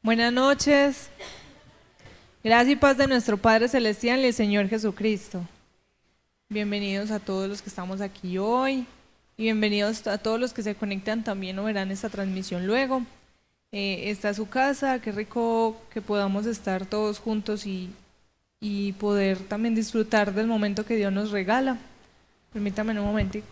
Buenas noches. Gracia y paz de nuestro Padre Celestial y el Señor Jesucristo. Bienvenidos a todos los que estamos aquí hoy y bienvenidos a todos los que se conectan también o verán esta transmisión luego. Esta es su casa, qué rico que podamos estar todos juntos y poder también disfrutar del momento que Dios nos regala. Permítame un momentico.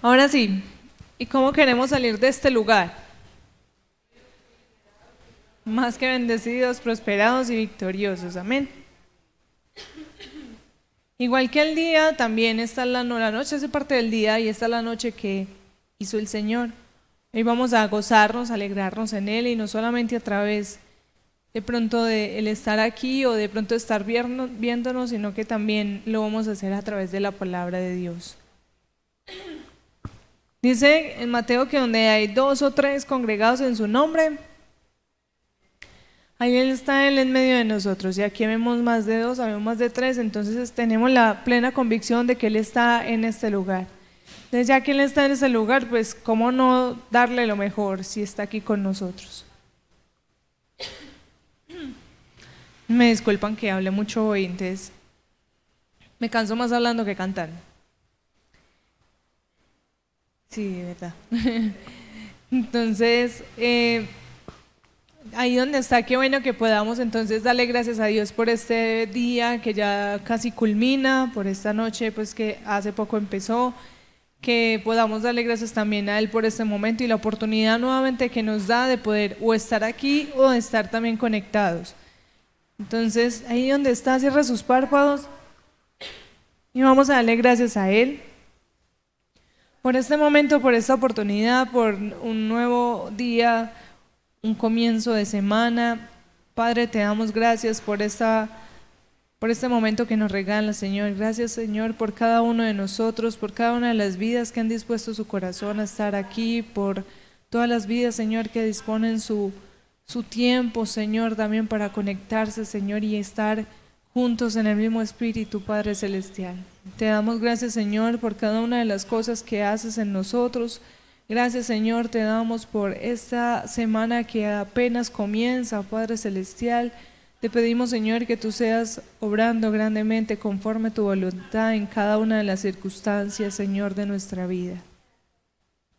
Ahora sí, ¿y cómo queremos salir de este lugar? Más que bendecidos, prosperados y victoriosos. Amén. Igual que el día, también está la noche hace parte del día y esta es la noche que hizo el Señor. Hoy vamos a gozarnos, alegrarnos en Él y no solamente a través de pronto de el estar aquí o de pronto estar viéndonos, sino que también lo vamos a hacer a través de la palabra de Dios. Dice en Mateo que donde hay 2 o 3 congregados en su nombre, ahí Él está Él en medio de nosotros. Y aquí vemos más de 2, vemos más de 3, entonces tenemos la plena convicción de que Él está en este lugar. Entonces ya que Él está en este lugar, pues cómo no darle lo mejor si está aquí con nosotros. Me disculpan que hable mucho hoy, entonces me canso más hablando que cantando. Sí, de verdad. Entonces, ahí donde está, qué bueno que podamos entonces darle gracias a Dios por este día que ya casi culmina, por esta noche pues que hace poco empezó, que podamos darle gracias también a Él por este momento y la oportunidad nuevamente que nos da de poder o estar aquí o de estar también conectados. Entonces, ahí donde está, cierra sus párpados y vamos a darle gracias a Él por este momento, por esta oportunidad, por un nuevo día, un comienzo de semana. Padre, te damos gracias por este momento que nos regala, Señor. Gracias, Señor, por cada uno de nosotros, por cada una de las vidas que han dispuesto su corazón a estar aquí, por todas las vidas, Señor, que disponen su tiempo, Señor, también para conectarse, Señor, y estar juntos en el mismo Espíritu, Padre Celestial. Te damos gracias, Señor, por cada una de las cosas que haces en nosotros. Gracias, Señor, te damos por esta semana que apenas comienza, Padre Celestial. Te pedimos, Señor, que tú seas obrando grandemente conforme a tu voluntad en cada una de las circunstancias, Señor, de nuestra vida.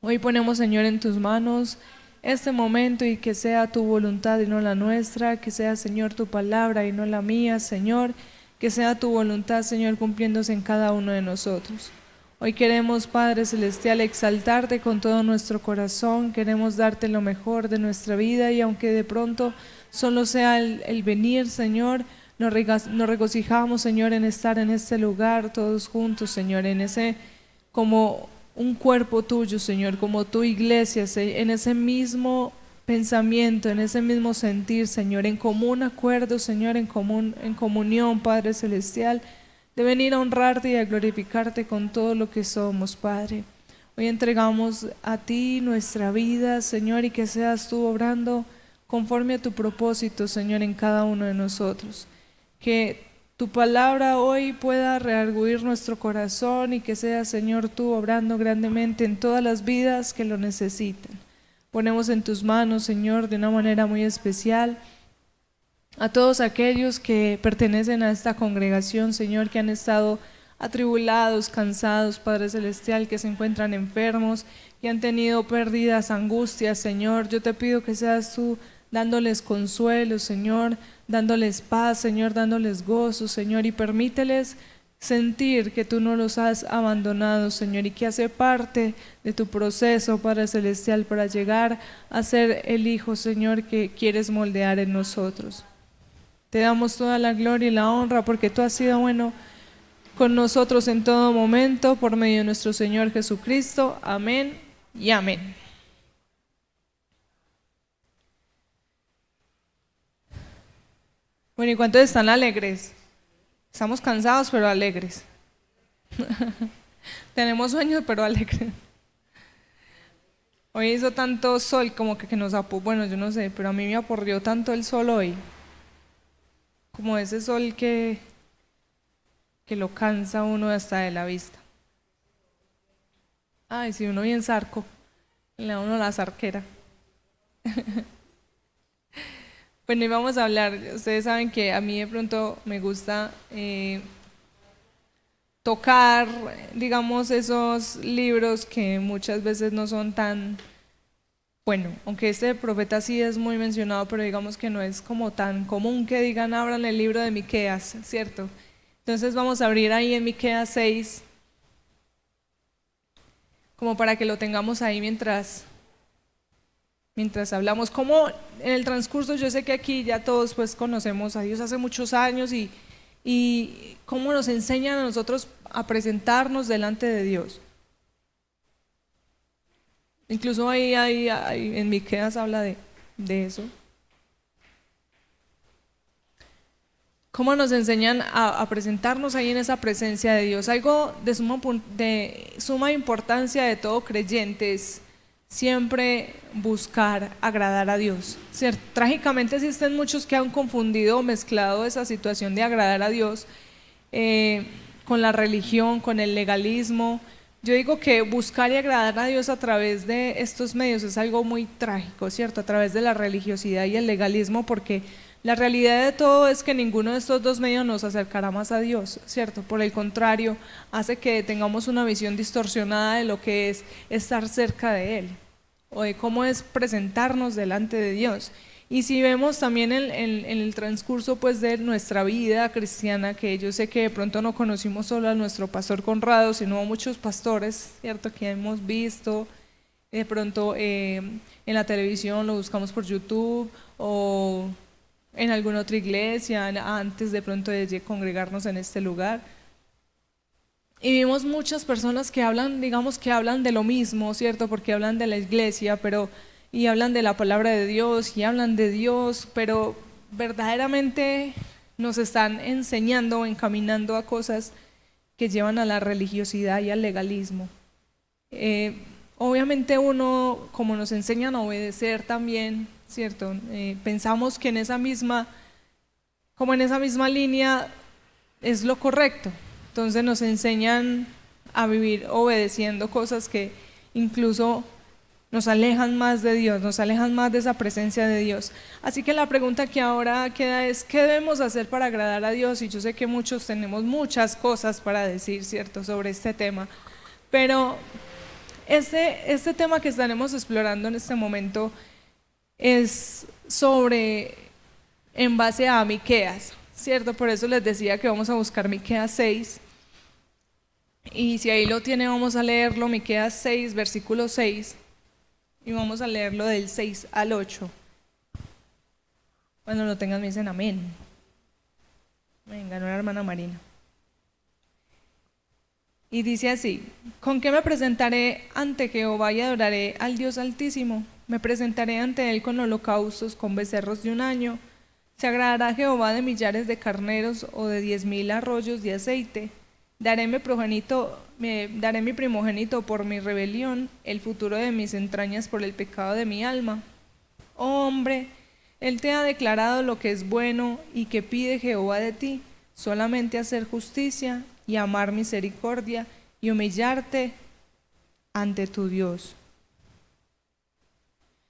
Hoy ponemos, Señor, en tus manos este momento y que sea tu voluntad y no la nuestra, que sea, Señor, tu palabra y no la mía, Señor, que sea tu voluntad, Señor, cumpliéndose en cada uno de nosotros. Hoy queremos, Padre Celestial, exaltarte con todo nuestro corazón, queremos darte lo mejor de nuestra vida y aunque de pronto solo sea el venir, Señor, nos regocijamos, Señor, en estar en este lugar todos juntos, Señor, en ese como un cuerpo tuyo, Señor, como tu iglesia, en ese mismo pensamiento, en ese mismo sentir, Señor, en común acuerdo, Señor, en comunión, Padre Celestial, de venir a honrarte y a glorificarte con todo lo que somos, Padre. Hoy entregamos a ti nuestra vida, Señor, y que seas tú obrando conforme a tu propósito, Señor, en cada uno de nosotros. Que tu palabra hoy pueda reargüir nuestro corazón y que sea, Señor, tú obrando grandemente en todas las vidas que lo necesiten. Ponemos en tus manos, Señor, de una manera muy especial a todos aquellos que pertenecen a esta congregación, Señor, que han estado atribulados, cansados, Padre Celestial, que se encuentran enfermos, que han tenido pérdidas, angustias, Señor. Yo te pido que seas tú dándoles consuelo, Señor, dándoles paz, Señor, dándoles gozo, Señor, y permíteles sentir que tú no los has abandonado, Señor, y que hace parte de tu proceso, Padre Celestial, para llegar a ser el Hijo, Señor, que quieres moldear en nosotros. Te damos toda la gloria y la honra porque tú has sido bueno con nosotros en todo momento, por medio de nuestro Señor Jesucristo. Amén y amén. Bueno, ¿y cuántos están alegres? Estamos cansados, pero alegres. Tenemos sueños, pero alegres. Hoy hizo tanto sol como que nos apurrió, bueno, yo no sé, pero a mí me apurrió tanto el sol hoy. Como ese sol que que lo cansa uno hasta de la vista. Ay, si uno bien zarco, le da uno la zarquera. Bueno, y vamos a hablar, ustedes saben que a mí de pronto me gusta tocar, digamos, esos libros que muchas veces no son tan, bueno, aunque este profeta sí es muy mencionado, pero digamos que no es como tan común que digan abran el libro de Miqueas, ¿cierto? Entonces vamos a abrir ahí en Miqueas 6, como para que lo tengamos ahí mientras hablamos. Como en el transcurso, yo sé que aquí ya todos pues conocemos a Dios hace muchos años y cómo nos enseñan a nosotros a presentarnos delante de Dios. Incluso ahí en Miqueas habla de eso. Cómo nos enseñan a presentarnos ahí en esa presencia de Dios. Algo de suma importancia de todo creyente es siempre buscar agradar a Dios. Trágicamente existen muchos que han confundido o mezclado esa situación de agradar a Dios con la religión, con el legalismo. Yo digo que buscar y agradar a Dios a través de estos medios es algo muy trágico, ¿cierto? A través de la religiosidad y el legalismo, porque la realidad de todo es que ninguno de estos dos medios nos acercará más a Dios, ¿cierto? Por el contrario, hace que tengamos una visión distorsionada de lo que es estar cerca de Él o de cómo es presentarnos delante de Dios. Y si vemos también en el transcurso pues de nuestra vida cristiana, que yo sé que de pronto no conocimos solo a nuestro pastor Conrado, sino a muchos pastores, ¿cierto? Que hemos visto, de pronto en la televisión, lo buscamos por YouTube o en alguna otra iglesia, antes de pronto de congregarnos en este lugar. Y vimos muchas personas que hablan, digamos que hablan de lo mismo, ¿cierto? Porque hablan de la iglesia, y hablan de la palabra de Dios, y hablan de Dios, pero verdaderamente nos están enseñando o encaminando a cosas que llevan a la religiosidad y al legalismo. Obviamente uno, como nos enseñan a obedecer también, ¿cierto? Pensamos que en esa misma línea es lo correcto. Entonces nos enseñan a vivir obedeciendo cosas que incluso nos alejan más de Dios, nos alejan más de esa presencia de Dios. Así que la pregunta que ahora queda es, ¿qué debemos hacer para agradar a Dios? Y yo sé que muchos tenemos muchas cosas para decir, ¿cierto?, sobre este tema, pero este tema que estaremos explorando en este momento es en base a Miqueas, ¿cierto? Por eso les decía que vamos a buscar Miqueas 6, y si ahí lo tiene vamos a leerlo, Miqueas 6, versículo 6, y vamos a leerlo del 6 al 8. Cuando lo tengan me dicen amén. Venga, no, la hermana Marina. Y dice así: ¿con qué me presentaré ante Jehová y adoraré al Dios Altísimo? Me presentaré ante Él con holocaustos, con becerros de un año. ¿Se agradará Jehová de millares de carneros o de 10,000 arroyos de aceite? Daré mi primogénito por mi rebelión, el futuro de mis entrañas por el pecado de mi alma. Oh hombre, Él te ha declarado lo que es bueno y que pide Jehová de ti, solamente hacer justicia y amar misericordia y humillarte ante tu Dios.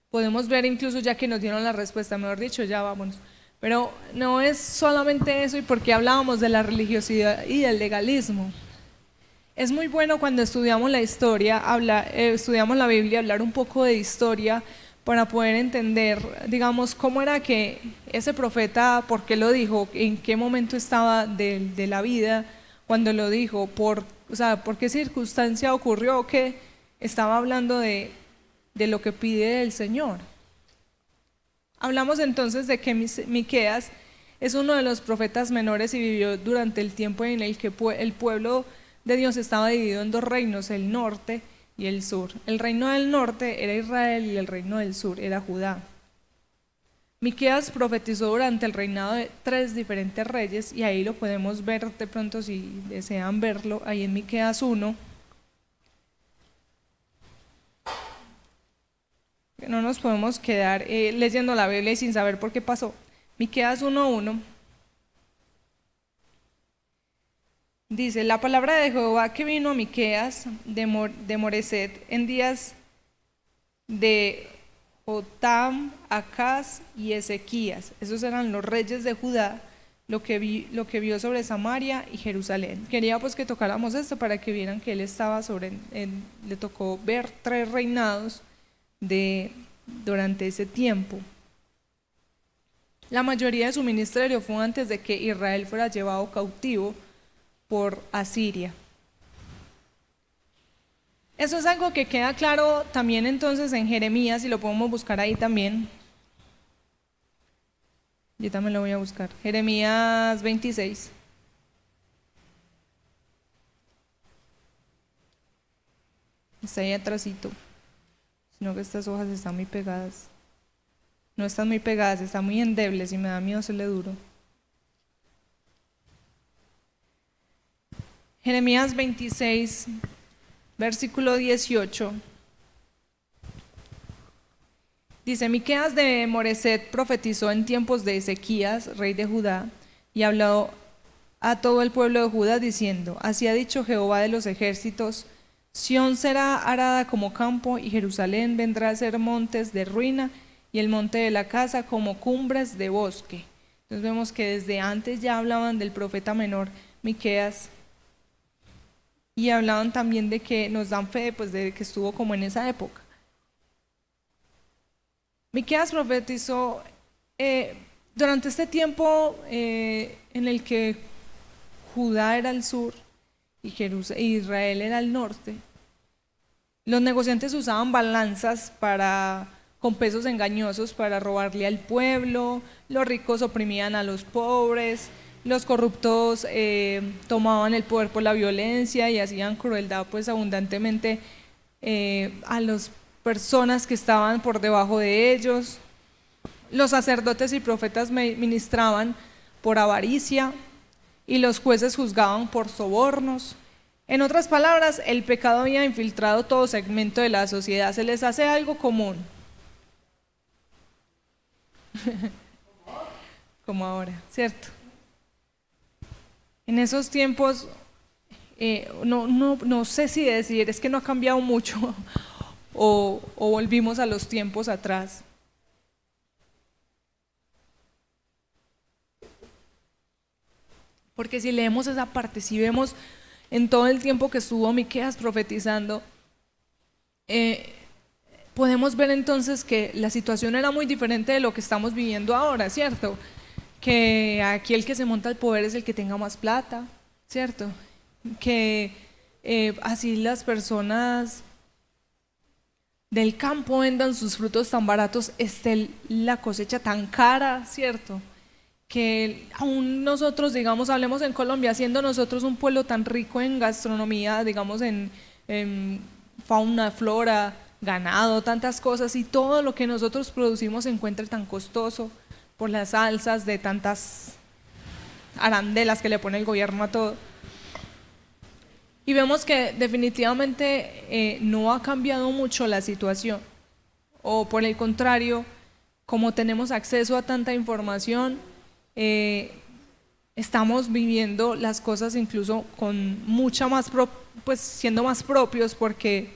Podemos ver incluso ya que nos dieron la respuesta, mejor dicho, ya vámonos. Pero no es solamente eso, y porque hablábamos de la religiosidad y del legalismo. Es muy bueno cuando estudiamos la historia, estudiamos la Biblia, hablar un poco de historia para poder entender, digamos, cómo era que ese profeta, por qué lo dijo, en qué momento estaba de la vida cuando lo dijo, por qué circunstancia ocurrió que estaba hablando de lo que pide el Señor. Hablamos entonces de que Miqueas es uno de los profetas menores y vivió durante el tiempo en el que el pueblo de Dios estaba dividido en dos reinos, el norte y el sur. El reino del norte era Israel y el reino del sur era Judá. Miqueas profetizó durante el reinado de 3 diferentes reyes, y ahí lo podemos ver de pronto si desean verlo, ahí en Miqueas 1. No nos podemos quedar leyendo la Biblia y sin saber por qué pasó. Miqueas 1:1 Dice, la palabra de Jehová que vino a Miqueas de Moreset en días de Jotam, Acaz y Ezequías. Esos eran los reyes de Judá, lo que vio sobre Samaria y Jerusalén. Quería pues que tocáramos esto para que vieran que él estaba le tocó ver 3 reinados durante ese tiempo. La mayoría de su ministerio fue antes de que Israel fuera llevado cautivo por Asiria. Eso es algo que queda claro también entonces en Jeremías, y lo podemos buscar ahí también. Yo también lo voy a buscar. Jeremías 26. Está ahí atrásito. Sino que estas hojas están muy pegadas. No están muy pegadas, están muy endebles y me da miedo hacerle duro. Jeremías 26, versículo 18. Dice, Miqueas de Moreset profetizó en tiempos de Ezequías, rey de Judá, y habló a todo el pueblo de Judá diciendo, así ha dicho Jehová de los ejércitos, Sión será arada como campo y Jerusalén vendrá a ser montes de ruina y el monte de la casa como cumbres de bosque. Entonces vemos que desde antes ya hablaban del profeta menor Miqueas y hablaban también de que nos dan fe pues de que estuvo como en esa época. Miqueas profetizó durante este tiempo en el que Judá era el sur y Israel era el norte. Los negociantes usaban balanzas con pesos engañosos para robarle al pueblo, los ricos oprimían a los pobres, los corruptos tomaban el poder por la violencia y hacían crueldad pues abundantemente a las personas que estaban por debajo de ellos. Los sacerdotes y profetas ministraban por avaricia y los jueces juzgaban por sobornos. En otras palabras, el pecado había infiltrado todo segmento de la sociedad. Se les hace algo común. Como ahora, ¿cierto? En esos tiempos, no sé si decir, es que no ha cambiado mucho o volvimos a los tiempos atrás. Porque si leemos esa parte, si vemos en todo el tiempo que estuvo Miqueas profetizando, podemos ver entonces que la situación era muy diferente de lo que estamos viviendo ahora, ¿cierto? Que aquí el que se monta al poder es el que tenga más plata, ¿cierto? Que así las personas del campo vendan sus frutos tan baratos, esté la cosecha tan cara, ¿cierto? Que aún nosotros, digamos, hablemos en Colombia, siendo nosotros un pueblo tan rico en gastronomía, digamos en fauna, flora, ganado, tantas cosas, y todo lo que nosotros producimos se encuentra tan costoso por las alzas de tantas arandelas que le pone el gobierno a todo. Y vemos que definitivamente no ha cambiado mucho la situación, o por el contrario, como tenemos acceso a tanta información, estamos viviendo las cosas incluso con mucha más, pues siendo más propios, porque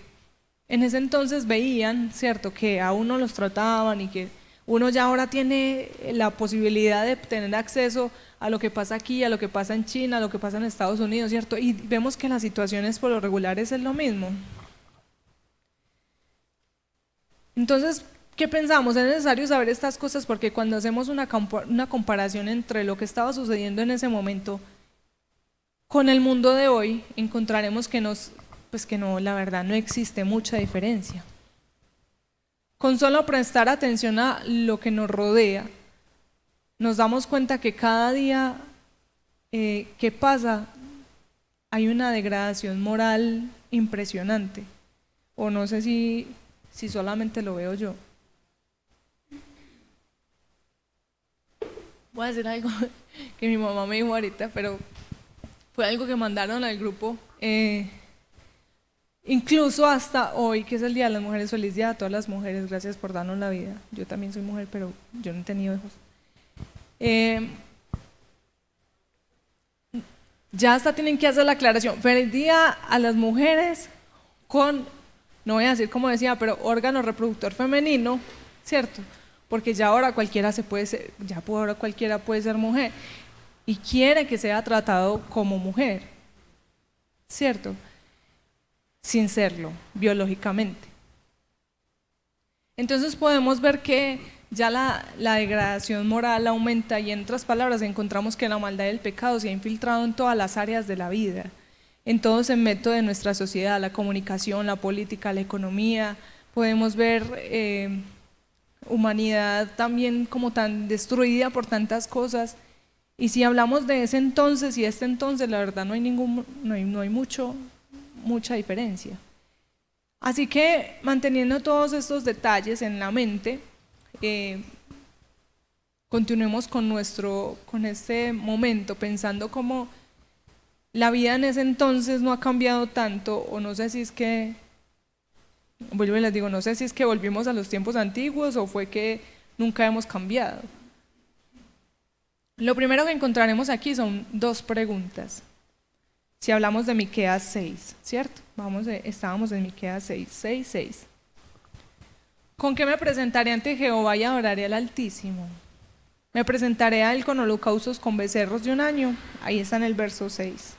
en ese entonces veían, cierto, que a uno los trataban y que uno ya ahora tiene la posibilidad de tener acceso a lo que pasa aquí, a lo que pasa en China, a lo que pasa en Estados Unidos, ¿cierto? Y vemos que las situaciones por lo regular es lo mismo. Entonces, ¿qué pensamos? Es necesario saber estas cosas porque cuando hacemos una comparación entre lo que estaba sucediendo en ese momento con el mundo de hoy, encontraremos que no, la verdad no existe mucha diferencia. Con solo prestar atención a lo que nos rodea, nos damos cuenta que cada día que pasa hay una degradación moral impresionante, o no sé si solamente lo veo yo. Voy a decir algo que mi mamá me dijo ahorita, pero fue algo que mandaron al grupo, incluso hasta hoy, que es el Día de las Mujeres. Feliz día a todas las mujeres, gracias por darnos la vida. Yo también soy mujer, pero yo no he tenido hijos. Ya hasta tienen que hacer la aclaración. Feliz día a las mujeres con, no voy a decir como decía, pero órgano reproductor femenino, ¿cierto? Porque ya ahora cualquiera se puede ser, ya ahora cualquiera puede ser mujer y quiere que sea tratado como mujer, ¿cierto? Sin serlo, biológicamente. Entonces podemos ver que ya la degradación moral aumenta y en otras palabras encontramos que la maldad del pecado se ha infiltrado en todas las áreas de la vida, en todo segmento de nuestra sociedad, la comunicación, la política, la economía. Podemos ver humanidad también como tan destruida por tantas cosas. Y si hablamos de ese entonces y este entonces, la verdad no hay mucha diferencia. Así que manteniendo todos estos detalles en la mente, continuemos con este momento pensando cómo la vida en ese entonces no ha cambiado tanto, o no sé si es que, vuelvo y les digo, no sé si es que volvimos a los tiempos antiguos o fue que nunca hemos cambiado. Lo primero que encontraremos aquí son dos preguntas. Si hablamos de Miqueas 6, ¿cierto? Estábamos en Miqueas 6. ¿Con qué me presentaré ante Jehová y adoraré al Altísimo? Me presentaré a él con holocaustos con becerros de un año. Ahí está en el verso 6.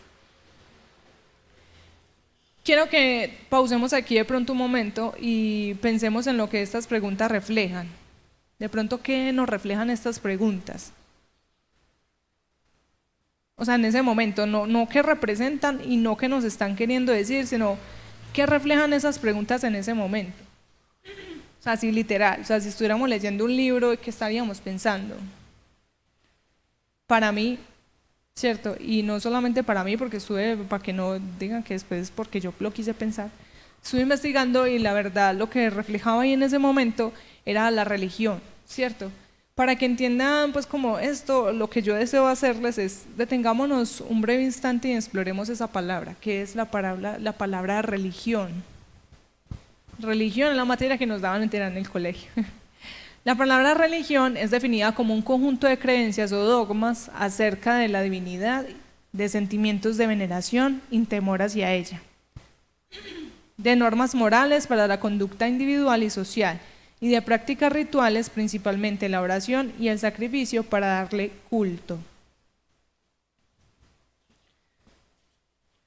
Quiero que pausemos aquí de pronto un momento y pensemos en lo que estas preguntas reflejan. De pronto, ¿qué nos reflejan estas preguntas? O sea, en ese momento, no qué representan y no qué nos están queriendo decir, sino qué reflejan esas preguntas en ese momento. O sea, así literal, o sea, si estuviéramos leyendo un libro, ¿qué estaríamos pensando? Para mí, ¿cierto? Y no solamente para mí, porque para que no digan que después es porque yo lo quise pensar, estuve investigando y la verdad lo que reflejaba ahí en ese momento era la religión, ¿cierto? Para que entiendan pues como esto, lo que yo deseo hacerles es, detengámonos un breve instante y exploremos esa palabra, que es la palabra religión. Religión es la materia que nos daban entera en el colegio. La palabra religión es definida como un conjunto de creencias o dogmas acerca de la divinidad, de sentimientos de veneración y temor hacia ella, de normas morales para la conducta individual y social, y de prácticas rituales, principalmente la oración y el sacrificio para darle culto.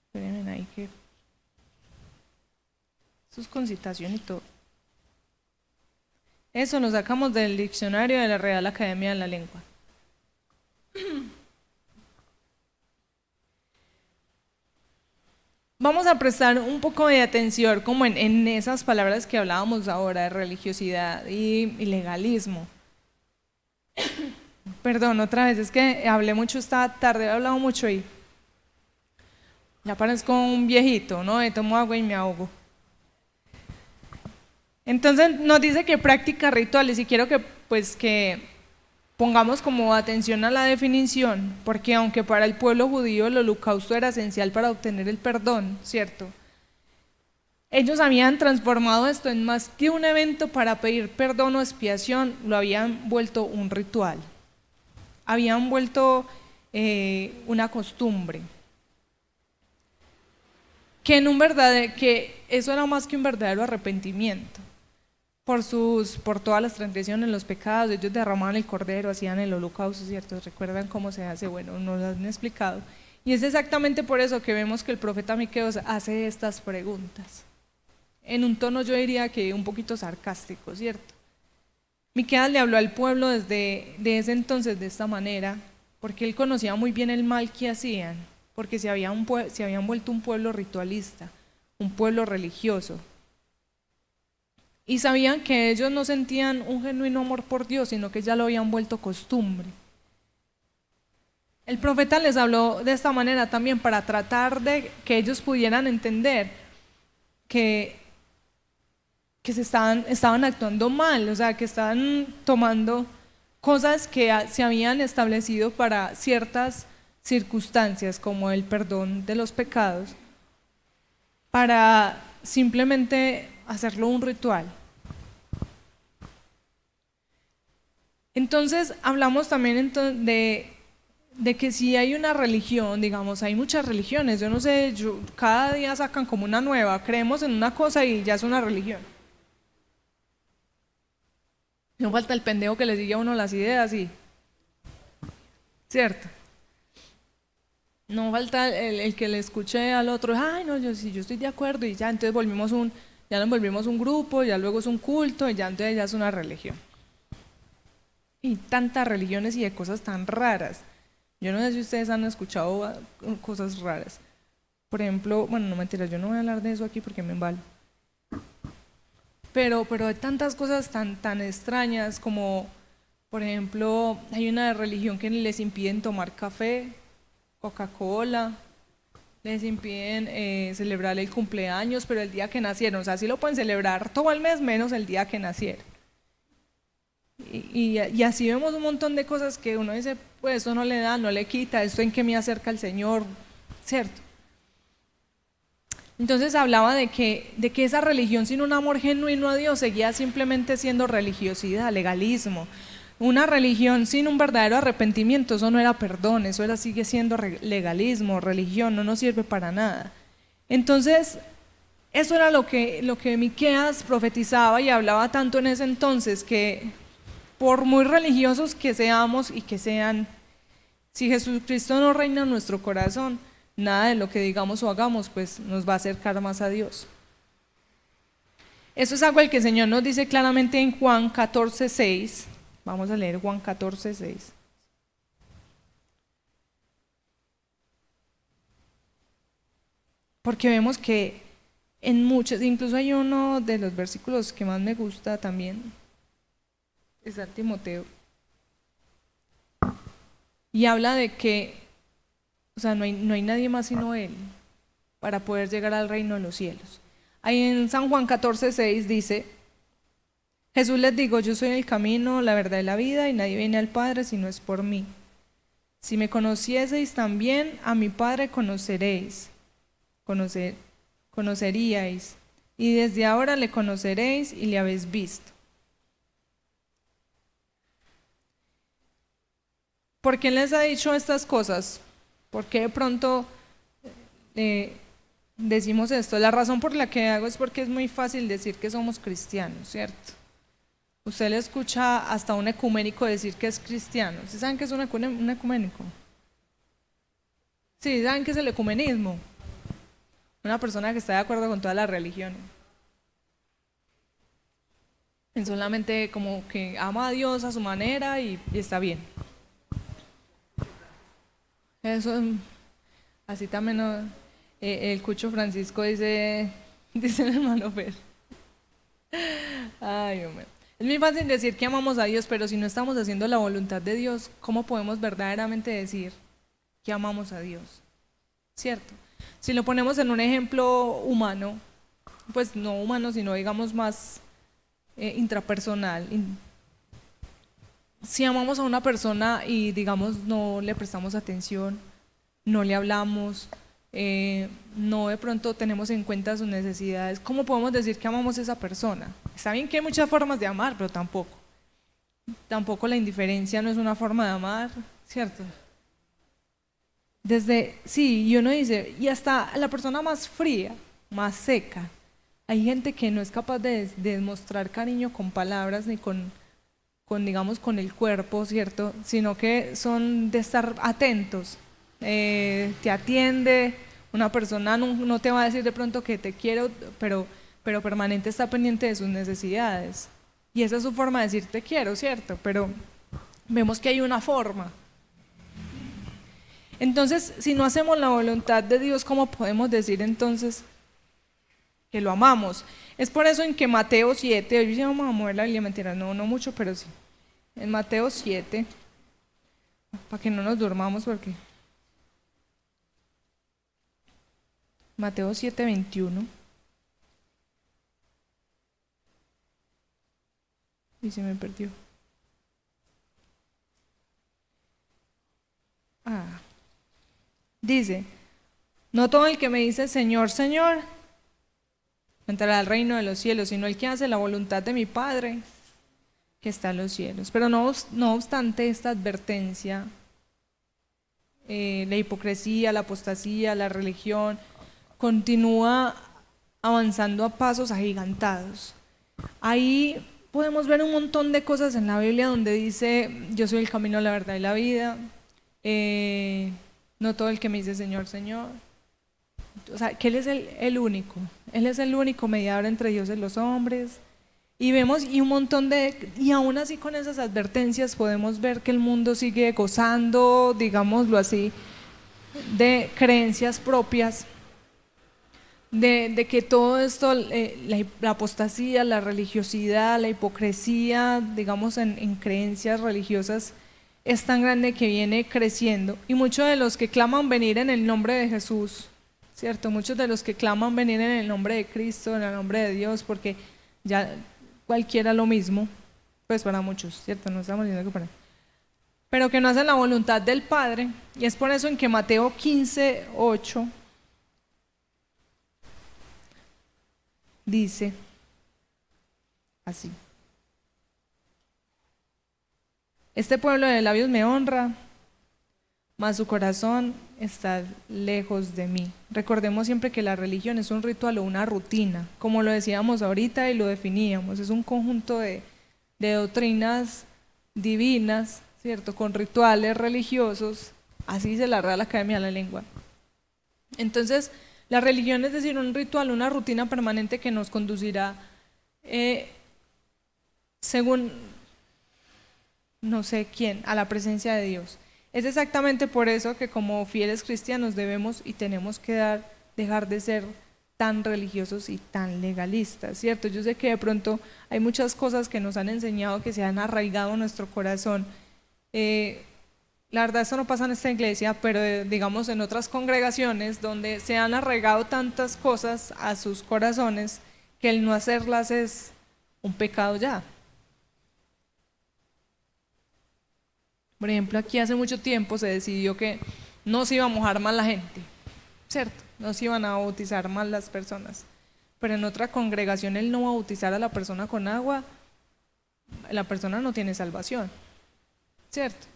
Espérenme ahí que eso es con citación y todo. Eso lo sacamos del diccionario de la Real Academia de la Lengua. Vamos a prestar un poco de atención como en esas palabras que hablábamos ahora, de religiosidad y legalismo. Perdón, otra vez, es que hablé mucho esta tarde, he hablado mucho y ya parezco un viejito, ¿no? Tomo agua y me ahogo. Entonces nos dice que prácticas rituales, y quiero que pongamos como atención a la definición, porque aunque para el pueblo judío el holocausto era esencial para obtener el perdón, ¿cierto? Ellos habían transformado esto en más que un evento para pedir perdón o expiación, lo habían vuelto un ritual, habían vuelto una costumbre, que eso era más que un verdadero arrepentimiento. Por todas las transgresiones, los pecados, ellos derramaban el cordero, hacían el holocausto, ¿cierto? ¿Recuerdan cómo se hace? Bueno, nos lo han explicado. Y es exactamente por eso que vemos que el profeta Miqueas hace estas preguntas, en un tono yo diría que un poquito sarcástico, ¿cierto? Miqueas le habló al pueblo desde ese entonces de esta manera, porque él conocía muy bien el mal que hacían, porque se habían vuelto un pueblo ritualista, un pueblo religioso. Y sabían que ellos no sentían un genuino amor por Dios, sino que ya lo habían vuelto costumbre. El profeta les habló de esta manera también para tratar de que ellos pudieran entender que estaban actuando mal, o sea, que estaban tomando cosas que se habían establecido para ciertas circunstancias, como el perdón de los pecados, para simplemente hacerlo un ritual. Entonces hablamos también de de que si hay una religión, digamos, hay muchas religiones, yo no sé, cada día sacan como una nueva, creemos en una cosa y ya es una religión. No falta el pendejo que le sigue a uno las ideas y, ¿cierto? No falta el que le escuche al otro, ay, no, yo sí, yo estoy de acuerdo y ya, entonces ya nos volvimos un grupo, ya luego es un culto y ya entonces ya es una religión. Y tantas religiones y de cosas tan raras. Yo no sé si ustedes han escuchado cosas raras. Por ejemplo, bueno, no mentiras, yo no voy a hablar de eso aquí porque me embalo. Pero hay tantas cosas tan extrañas como, por ejemplo, hay una religión que les impiden tomar café, Coca-Cola, les impiden celebrar el cumpleaños, pero el día que nacieron, o sea, sí lo pueden celebrar todo el mes menos el día que nacieron. Y así vemos un montón de cosas que uno dice, pues eso no le da, no le quita, esto en que me acerca al Señor, ¿cierto? Entonces hablaba de que esa religión sin un amor genuino a Dios seguía simplemente siendo religiosidad, legalismo. Una religión sin un verdadero arrepentimiento, eso no era perdón, eso sigue siendo legalismo, religión, no nos sirve para nada. Entonces, eso era lo que Miqueas profetizaba y hablaba tanto en ese entonces, que por muy religiosos que seamos y que sean, si Jesucristo no reina en nuestro corazón, nada de lo que digamos o hagamos pues nos va a acercar más a Dios. Eso es algo que el Señor nos dice claramente en Juan 14:6. Vamos a leer Juan 14:6. Porque vemos que en muchos, incluso hay uno de los versículos que más me gusta también, está Timoteo, y habla de que, o sea, no hay nadie más sino Él para poder llegar al reino de los cielos. Ahí en San Juan 14:6 dice, Jesús les dijo, yo soy el camino, la verdad y la vida, y nadie viene al Padre si no es por mí. Si me conocieseis también, a mi Padre conoceríais, y desde ahora le conoceréis y le habéis visto. ¿Por qué les ha dicho estas cosas? ¿Por qué de pronto decimos esto? La razón por la que hago es porque es muy fácil decir que somos cristianos, ¿cierto? Usted le escucha hasta un ecuménico decir que es cristiano. ¿Sí saben qué es un ecuménico? Sí, ¿saben qué es el ecumenismo? Una persona que está de acuerdo con todas las religiones. Es solamente como que ama a Dios a su manera y está bien. Eso, así también el Cucho Francisco dice el hermano Fer. Ay, hombre. Es muy fácil decir que amamos a Dios, pero si no estamos haciendo la voluntad de Dios, ¿cómo podemos verdaderamente decir que amamos a Dios? ¿Cierto? Si lo ponemos en un ejemplo humano, pues no humano, sino digamos más intrapersonal. Si amamos a una persona y digamos no le prestamos atención, no le hablamos, no de pronto tenemos en cuenta sus necesidades, ¿cómo podemos decir que amamos a esa persona? Está bien que hay muchas formas de amar, pero tampoco la indiferencia no es una forma de amar, ¿cierto? Y uno dice, y hasta la persona más fría, más seca, hay gente que no es capaz de demostrar cariño con palabras ni con digamos, con el cuerpo, ¿cierto? Sino que son de estar atentos. Te atiende, una persona no te va a decir de pronto que te quiero, pero permanente está pendiente de sus necesidades. Y esa es su forma de decir te quiero, ¿cierto? Pero vemos que hay una forma. Entonces, si no hacemos la voluntad de Dios, ¿cómo podemos decir entonces que lo amamos? Es por eso en que Mateo 7, hoy ya vamos a mover la Biblia, mentira, no mucho, pero sí. En Mateo 7, para que no nos durmamos porque... Mateo 7:21. Y se me perdió. Dice, no todo el que me dice Señor, Señor, entrará al reino de los cielos, sino el que hace la voluntad de mi Padre que está en los cielos. Pero no obstante esta advertencia, la hipocresía, la apostasía, la religión, continúa avanzando a pasos agigantados. Ahí podemos ver un montón de cosas en la Biblia donde dice: yo soy el camino, la verdad y la vida, no todo el que me dice Señor, Señor. O sea, que Él es el único, Él es el único mediador entre Dios y los hombres. Y vemos, y aún así con esas advertencias podemos ver que el mundo sigue gozando, digámoslo así, creencias propias, de que todo esto, la apostasía, la religiosidad, la hipocresía, digamos en creencias religiosas, es tan grande que viene creciendo. Y muchos de los que claman venir en el nombre de Jesús, ¿cierto? Muchos de los que claman venir en el nombre de Cristo, en el nombre de Dios, porque ya cualquiera lo mismo, pues para muchos, ¿cierto? No estamos diciendo que para... pero que no hacen la voluntad del Padre, y es por eso en que Mateo 15:8 dice así: este pueblo de labios me honra, mas su corazón está lejos de mí. Recordemos siempre que la religión es un ritual o una rutina, como lo decíamos ahorita y lo definíamos, es un conjunto de doctrinas divinas, ¿cierto? Con rituales religiosos, así dice la Real Academia de la Lengua. Entonces, la religión es decir, un ritual, una rutina permanente que nos conducirá según no sé quién, a la presencia de Dios. Es exactamente por eso que como fieles cristianos debemos y tenemos que dejar de ser tan religiosos y tan legalistas, ¿cierto? Yo sé que de pronto hay muchas cosas que nos han enseñado que se han arraigado en nuestro corazón. La verdad, esto no pasa en esta iglesia, pero digamos en otras congregaciones donde se han arraigado tantas cosas a sus corazones que el no hacerlas es un pecado ya. Por ejemplo, aquí hace mucho tiempo se decidió que no se iba a mojar más la gente, ¿cierto? No se iban a bautizar más las personas. Pero en otra congregación el no bautizar a la persona con agua, la persona no tiene salvación, ¿cierto?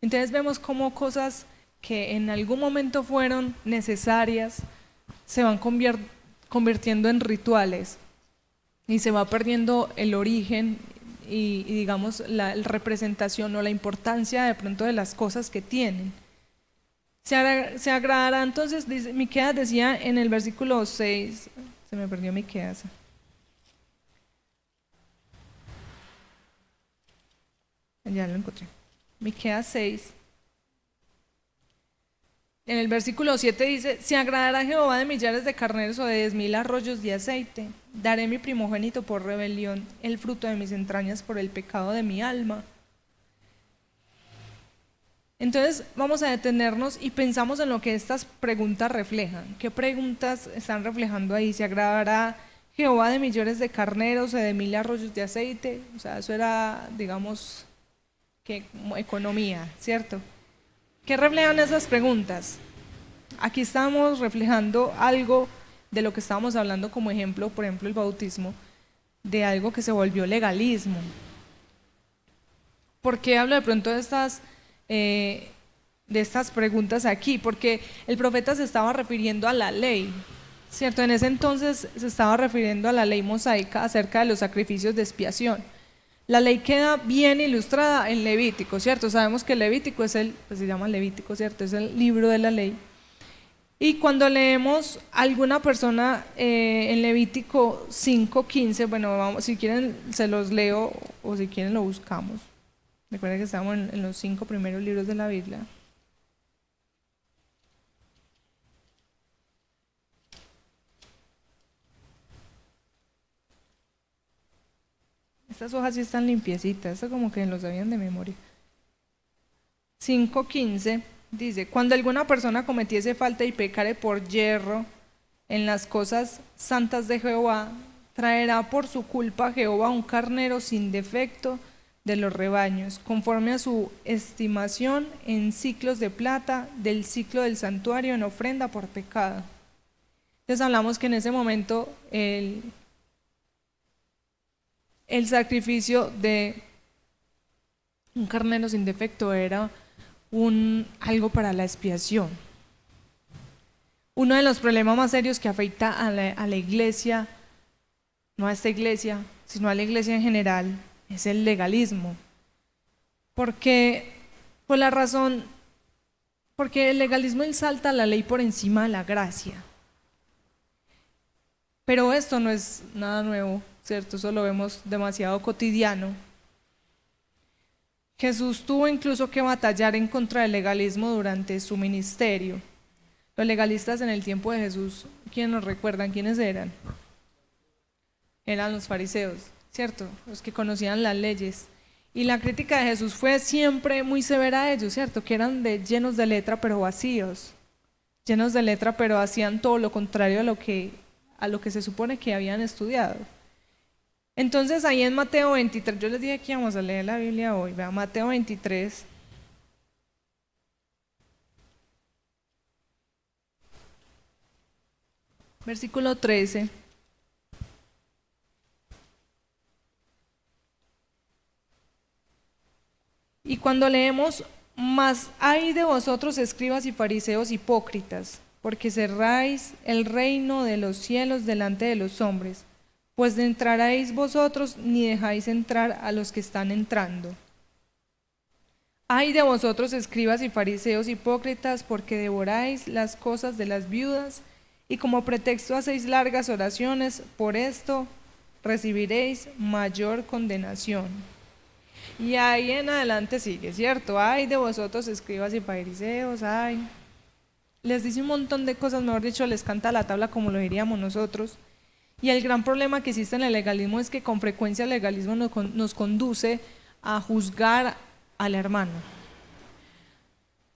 Entonces vemos cómo cosas que en algún momento fueron necesarias se van convirtiendo en rituales y se va perdiendo el origen y digamos la representación o la importancia de pronto de las cosas que tienen. Se agradará entonces, dice, Miqueas decía en el versículo 6, se me perdió Miqueas. Ya lo encontré. Miqueas 6. En el versículo 7 dice: se agradará Jehová de millares de carneros o de 10,000 arroyos de aceite. Daré mi primogénito por rebelión, el fruto de mis entrañas por el pecado de mi alma. Entonces vamos a detenernos y pensamos en lo que estas preguntas reflejan. ¿Qué preguntas están reflejando ahí? ¿Se agradará Jehová de millares de carneros o de 1,000 arroyos de aceite? O sea, eso era, digamos, que economía, ¿cierto? ¿Qué reflejan esas preguntas? Aquí estamos reflejando algo de lo que estábamos hablando como ejemplo, por ejemplo el bautismo, de algo que se volvió legalismo. ¿Por qué hablo de pronto de estas preguntas aquí? Porque el profeta se estaba refiriendo a la ley, ¿cierto? En ese entonces se estaba refiriendo a la ley mosaica acerca de los sacrificios de expiación. La ley queda bien ilustrada en Levítico, ¿cierto? Sabemos que Levítico es pues se llama Levítico, ¿cierto? Es el libro de la ley. Y cuando leemos alguna persona en Levítico 5:15, bueno, vamos, si quieren se los leo o si quieren lo buscamos. Recuerden que estamos en los 5 primeros libros de la Biblia. Estas hojas sí están limpiecitas, esto como que lo sabían de memoria. 5:15 dice: cuando alguna persona cometiese falta y pecare por yerro en las cosas santas de Jehová, traerá por su culpa a Jehová un carnero sin defecto de los rebaños, conforme a su estimación en ciclos de plata, del ciclo del santuario en ofrenda por pecado. Entonces hablamos que en ese momento el sacrificio de un carnero sin defecto era algo para la expiación. Uno de los problemas más serios que afecta a la iglesia, no a esta iglesia, sino a la iglesia en general, es el legalismo. Porque el legalismo exalta la ley por encima de la gracia. Pero esto no es nada nuevo, ¿cierto? Eso lo vemos demasiado cotidiano. Jesús tuvo incluso que batallar en contra del legalismo durante su ministerio. Los legalistas en el tiempo de Jesús, ¿quiénes nos recuerdan quiénes eran? Eran los fariseos, ¿cierto? Los que conocían las leyes. Y la crítica de Jesús fue siempre muy severa a ellos, ¿cierto? Que eran llenos de letra pero vacíos. Llenos de letra pero hacían todo lo contrario a lo que se supone que habían estudiado. Entonces ahí en Mateo 23, yo les dije que íbamos a leer la Biblia hoy, vea, Mateo 23. Versículo 13. Y cuando leemos, mas hay de vosotros escribas y fariseos hipócritas, porque cerráis el reino de los cielos delante de los hombres, pues no entraréis vosotros ni dejáis entrar a los que están entrando. Ay de vosotros escribas y fariseos hipócritas, porque devoráis las cosas de las viudas y como pretexto hacéis largas oraciones, por esto recibiréis mayor condenación. Y ahí en adelante sigue, ¿cierto? Ay de vosotros escribas y fariseos, ay. Les dice un montón de cosas, mejor dicho, les canta la tabla como lo diríamos nosotros. Y el gran problema que existe en el legalismo es que con frecuencia el legalismo nos conduce a juzgar al hermano.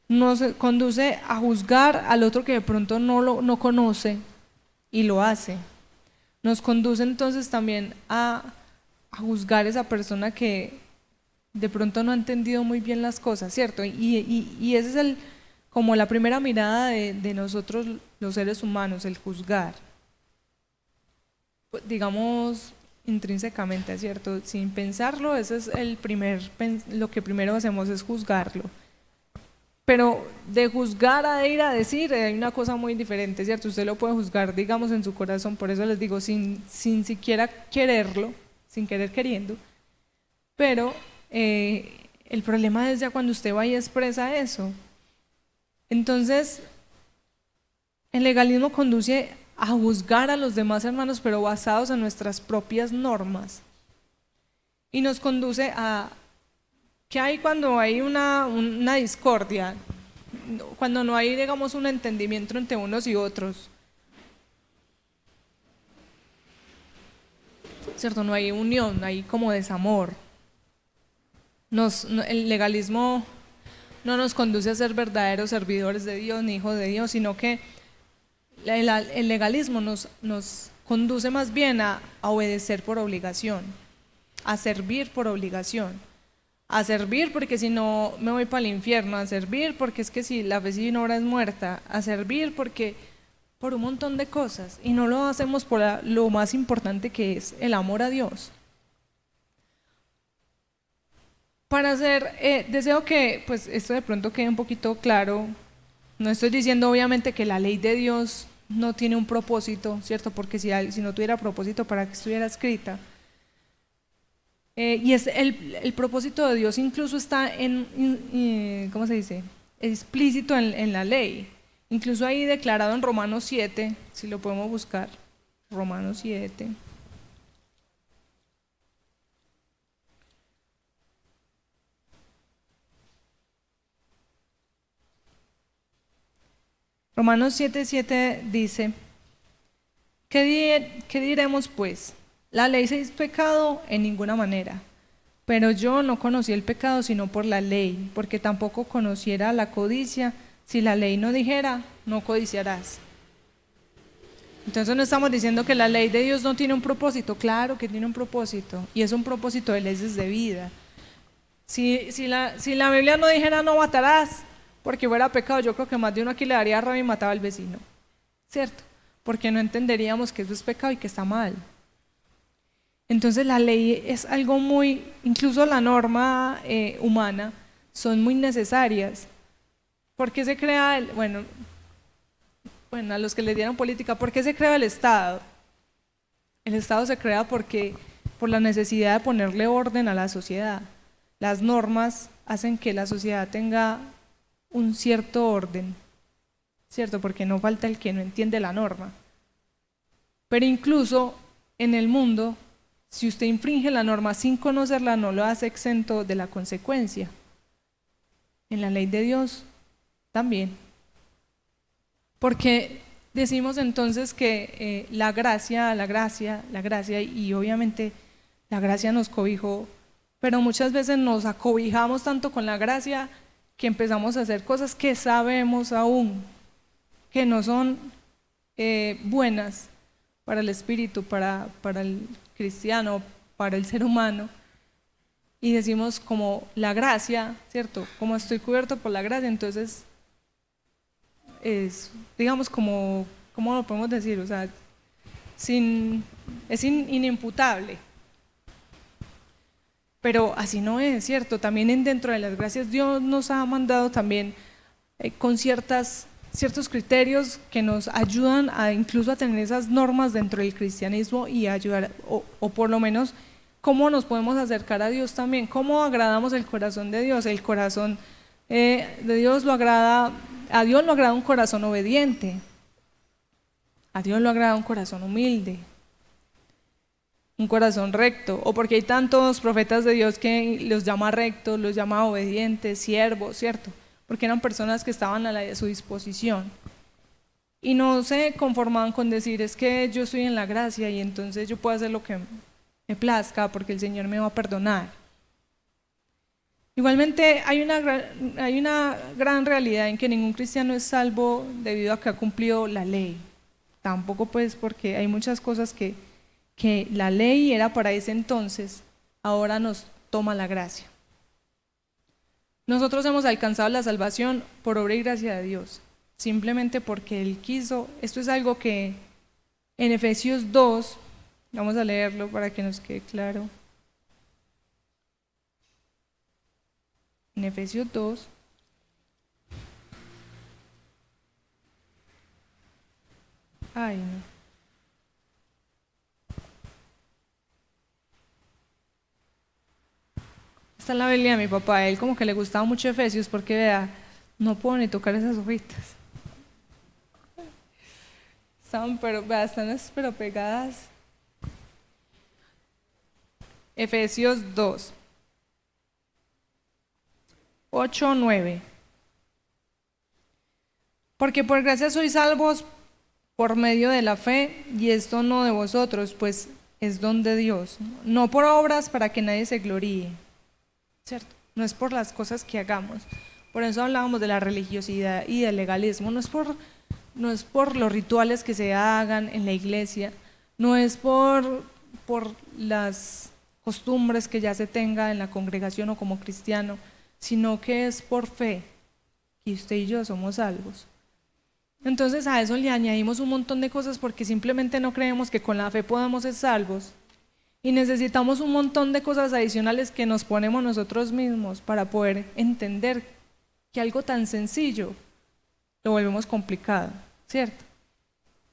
Nos conduce a juzgar al otro que de pronto no conoce y lo hace. Nos conduce entonces también a juzgar a esa persona que de pronto no ha entendido muy bien las cosas, ¿cierto? Y ese es como la primera mirada de nosotros los seres humanos, el juzgar. Digamos intrínsecamente, ¿cierto? Sin pensarlo, ese es lo que primero hacemos es juzgarlo. Pero de juzgar a ir a decir hay una cosa muy diferente, ¿cierto? Usted lo puede juzgar, digamos, en su corazón, por eso les digo, sin siquiera quererlo, sin querer queriendo, pero el problema es ya cuando usted va y expresa eso. Entonces, el legalismo conduce a juzgar a los demás hermanos, pero basados en nuestras propias normas. Y nos conduce a, ¿qué hay cuando hay una discordia? Cuando no hay, digamos, un entendimiento entre unos y otros. ¿Cierto? No hay unión, no hay como desamor. El legalismo no nos conduce a ser verdaderos servidores de Dios ni hijos de Dios, sino que el legalismo nos conduce más bien a obedecer por obligación, a servir por obligación, a servir porque si no me voy para el infierno, a servir porque es que si la fe sin obra es muerta, a servir porque por un montón de cosas, y no lo hacemos por lo más importante que es el amor a Dios. Para hacer, deseo que pues esto de pronto quede un poquito claro. No estoy diciendo obviamente que la ley de Dios no tiene un propósito, ¿cierto? Porque si no tuviera propósito, ¿para qué estuviera escrita? Y es el propósito de Dios incluso está ¿cómo se dice? Explícito en la ley. Incluso ahí declarado en Romanos 7, si lo podemos buscar, Romanos 7. Romanos 7:7 dice, ¿qué diremos pues? ¿La ley es pecado? En ninguna manera. Pero yo no conocí el pecado sino por la ley, porque tampoco conociera la codicia. Si la ley no dijera, no codiciarás. Entonces no estamos diciendo que la ley de Dios no tiene un propósito. Claro que tiene un propósito, y es un propósito de leyes de vida. Si la Biblia no dijera no matarás, porque fuera pecado, yo creo que más de uno aquí le daría rabia y mataba al vecino, ¿cierto? Porque no entenderíamos que eso es pecado y que está mal. Entonces la ley es algo incluso la norma humana, son muy necesarias, ¿Por qué se crea bueno, a los que le dieron política, ¿por qué se crea el Estado? El Estado se crea por la necesidad de ponerle orden a la sociedad. Las normas hacen que la sociedad tenga un cierto orden, ¿cierto? Porque no falta el que no entiende la norma. Pero incluso en el mundo, si usted infringe la norma sin conocerla, no lo hace exento de la consecuencia. En la ley de Dios también. Porque decimos entonces que la gracia, y obviamente la gracia nos cobijó, pero muchas veces nos acobijamos tanto con la gracia que empezamos a hacer cosas que sabemos aún que no son buenas para el espíritu, para el cristiano, para el ser humano, y decimos como la gracia, ¿cierto? Como estoy cubierto por la gracia, entonces es, digamos, como, ¿cómo lo podemos decir? O sea, es inimputable. Pero así no es, ¿cierto? También dentro de las gracias Dios nos ha mandado también con ciertos criterios que nos ayudan a incluso a tener esas normas dentro del cristianismo y ayudar, o por lo menos cómo nos podemos acercar a Dios también, cómo agradamos el corazón de Dios. El corazón de Dios a Dios lo agrada un corazón obediente, a Dios lo agrada un corazón humilde, un corazón recto, o porque hay tantos profetas de Dios que los llama rectos, los llama obedientes, siervos, ¿cierto? Porque eran personas que estaban a su disposición y no se conformaban con decir es que yo estoy en la gracia y entonces yo puedo hacer lo que me plazca porque el Señor me va a perdonar. Igualmente hay una gran realidad en que ningún cristiano es salvo debido a que ha cumplido la ley. Tampoco pues porque hay muchas cosas que la ley era para ese entonces, ahora nos toma la gracia. Nosotros hemos alcanzado la salvación por obra y gracia de Dios, simplemente porque Él quiso. Esto es algo que en Efesios 2, vamos a leerlo para que nos quede claro. En Efesios 2, ay no. Esta es la Biblia de mi papá, a él como que le gustaba mucho Efesios porque vea, no puedo ni tocar esas hojitas. Están pero pegadas. Efesios 2, 8, 9. Porque por gracia sois salvos por medio de la fe, y esto no de vosotros, pues es don de Dios, no por obras para que nadie se gloríe, ¿cierto? No es por las cosas que hagamos. Por eso hablábamos de la religiosidad y del legalismo. No es por los rituales que se hagan en la iglesia, no es por las costumbres que ya se tenga en la congregación o como cristiano, sino que es por fe que usted y yo somos salvos. Entonces a eso le añadimos un montón de cosas porque simplemente no creemos que con la fe podamos ser salvos y necesitamos un montón de cosas adicionales que nos ponemos nosotros mismos para poder entender que algo tan sencillo lo volvemos complicado, ¿cierto?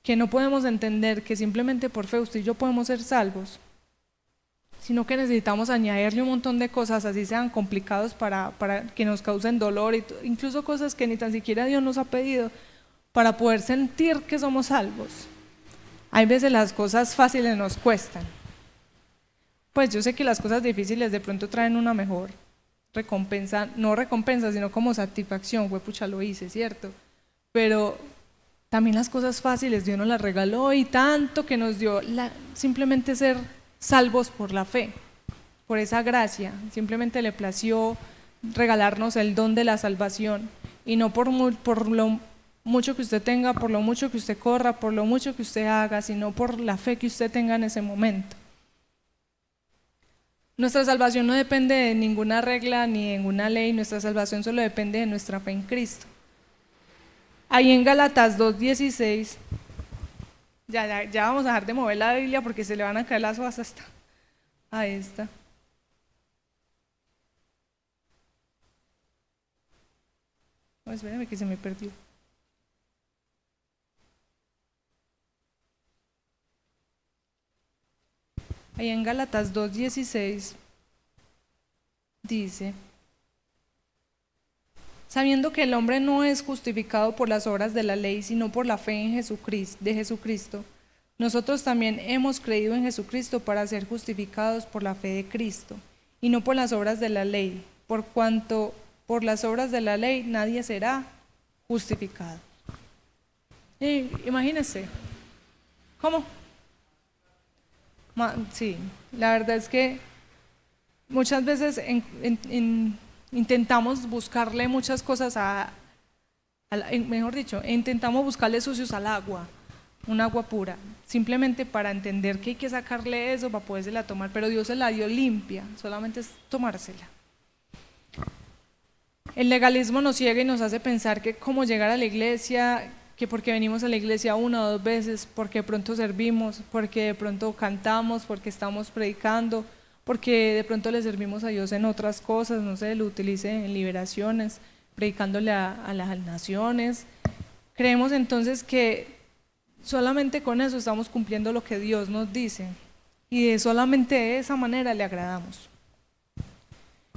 Que no podemos entender que simplemente por fe usted y yo podemos ser salvos, sino que necesitamos añadirle un montón de cosas, así sean complicados para que nos causen dolor, incluso cosas que ni tan siquiera Dios nos ha pedido, para poder sentir que somos salvos. Hay veces las cosas fáciles nos cuestan. Pues yo sé que las cosas difíciles de pronto traen una mejor recompensa, no recompensa, sino como satisfacción, pucha, lo hice, ¿cierto? Pero también las cosas fáciles Dios nos las regaló y tanto que nos dio simplemente ser salvos por la fe, por esa gracia, simplemente le plació regalarnos el don de la salvación y no por lo mucho que usted tenga, por lo mucho que usted corra, por lo mucho que usted haga, sino por la fe que usted tenga en ese momento. Nuestra salvación no depende de ninguna regla ni de ninguna ley, nuestra salvación solo depende de nuestra fe en Cristo. Ahí en Gálatas 2:16, ya vamos a dejar de mover la Biblia porque se le van a caer las hojas hasta a esta. Oh, espérame que se me perdió. Ahí en Gálatas 2:16 dice: sabiendo que el hombre no es justificado por las obras de la ley, sino por la fe en Jesucristo, nosotros también hemos creído en Jesucristo para ser justificados por la fe de Cristo, y no por las obras de la ley, por cuanto por las obras de la ley nadie será justificado. Imagínense, ¿cómo? Sí, la verdad es que muchas veces intentamos buscarle muchas cosas mejor dicho, intentamos buscarle sucios al agua, un agua pura, simplemente para entender que hay que sacarle eso para podérsela tomar, pero Dios se la dio limpia, solamente es tomársela. El legalismo nos ciega y nos hace pensar que cómo llegar a la iglesia, que porque venimos a la iglesia una o dos veces, porque de pronto servimos, porque de pronto cantamos, porque estamos predicando, porque de pronto le servimos a Dios en otras cosas, no sé, lo utilice en liberaciones, predicándole a las naciones. Creemos entonces que solamente con eso estamos cumpliendo lo que Dios nos dice y solamente de esa manera le agradamos.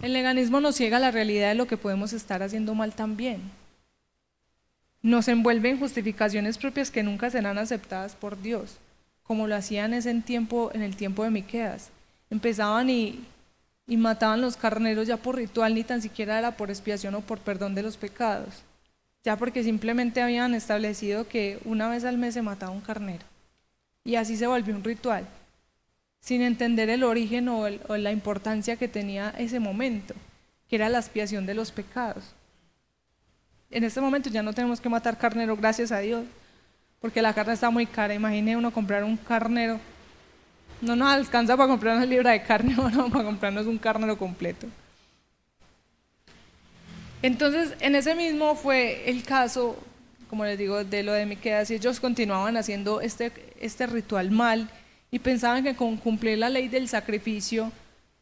El legalismo nos ciega a la realidad de lo que podemos estar haciendo mal también. Nos envuelve en justificaciones propias que nunca serán aceptadas por Dios, como lo hacían en el tiempo de Miqueas. Empezaban y mataban los carneros ya por ritual, ni tan siquiera era por expiación o por perdón de los pecados, ya porque simplemente habían establecido que una vez al mes se mataba un carnero, y así se volvió un ritual, sin entender el origen o la importancia que tenía ese momento, que era la expiación de los pecados. En este momento ya no tenemos que matar carnero, gracias a Dios, porque la carne está muy cara. Imagine uno comprar un carnero, no nos alcanza para comprarnos libra de carne, no, para comprarnos un carnero completo. Entonces, en ese mismo fue el caso, como les digo, de lo de Miqueas, y ellos continuaban haciendo este ritual mal, y pensaban que con cumplir la ley del sacrificio,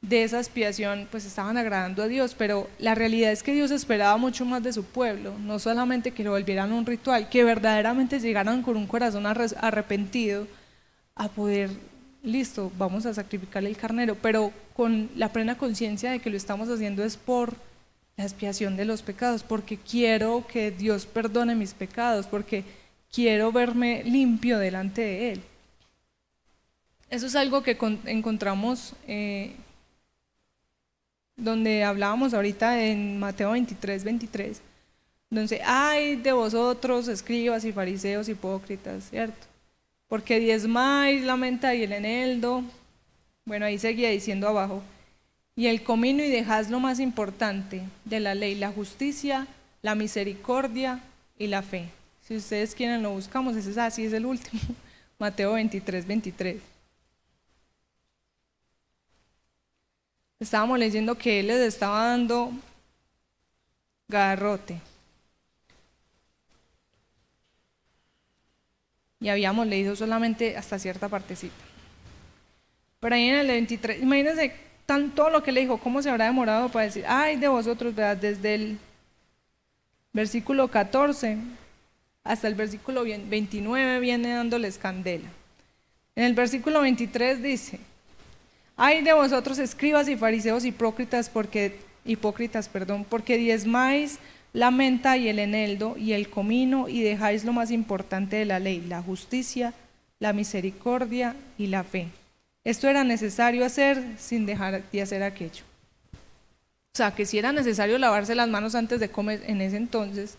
de esa expiación, pues estaban agradando a Dios, pero la realidad es que Dios esperaba mucho más de su pueblo, no solamente que lo volvieran un ritual, que verdaderamente llegaran con un corazón arrepentido a poder, listo, vamos a sacrificarle el carnero, pero con la plena conciencia de que lo estamos haciendo es por la expiación de los pecados, porque quiero que Dios perdone mis pecados, porque quiero verme limpio delante de Él. Eso es algo que encontramos donde hablábamos ahorita en Mateo 23:23, donde ay de vosotros, escribas y fariseos hipócritas, ¿cierto? Porque diezmáis la menta y el eneldo, bueno, ahí seguía diciendo abajo, y el comino, y dejáis lo más importante de la ley, la justicia, la misericordia y la fe. Si ustedes quieren lo buscamos, ese es así, es el último, Mateo 23:23. Estábamos leyendo que Él les estaba dando garrote. Y habíamos leído solamente hasta cierta partecita. Pero ahí en el 23, imagínense todo lo que le dijo, cómo se habrá demorado para decir, ay de vosotros, ¿verdad? Desde el versículo 14 hasta el versículo 29 viene dándoles candela. En el versículo 23 dice: ay de vosotros, escribas y fariseos hipócritas, porque diezmáis la menta y el eneldo y el comino, y dejáis lo más importante de la ley, la justicia, la misericordia y la fe. Esto era necesario hacer sin dejar de hacer aquello. O sea, que sí era necesario lavarse las manos antes de comer en ese entonces,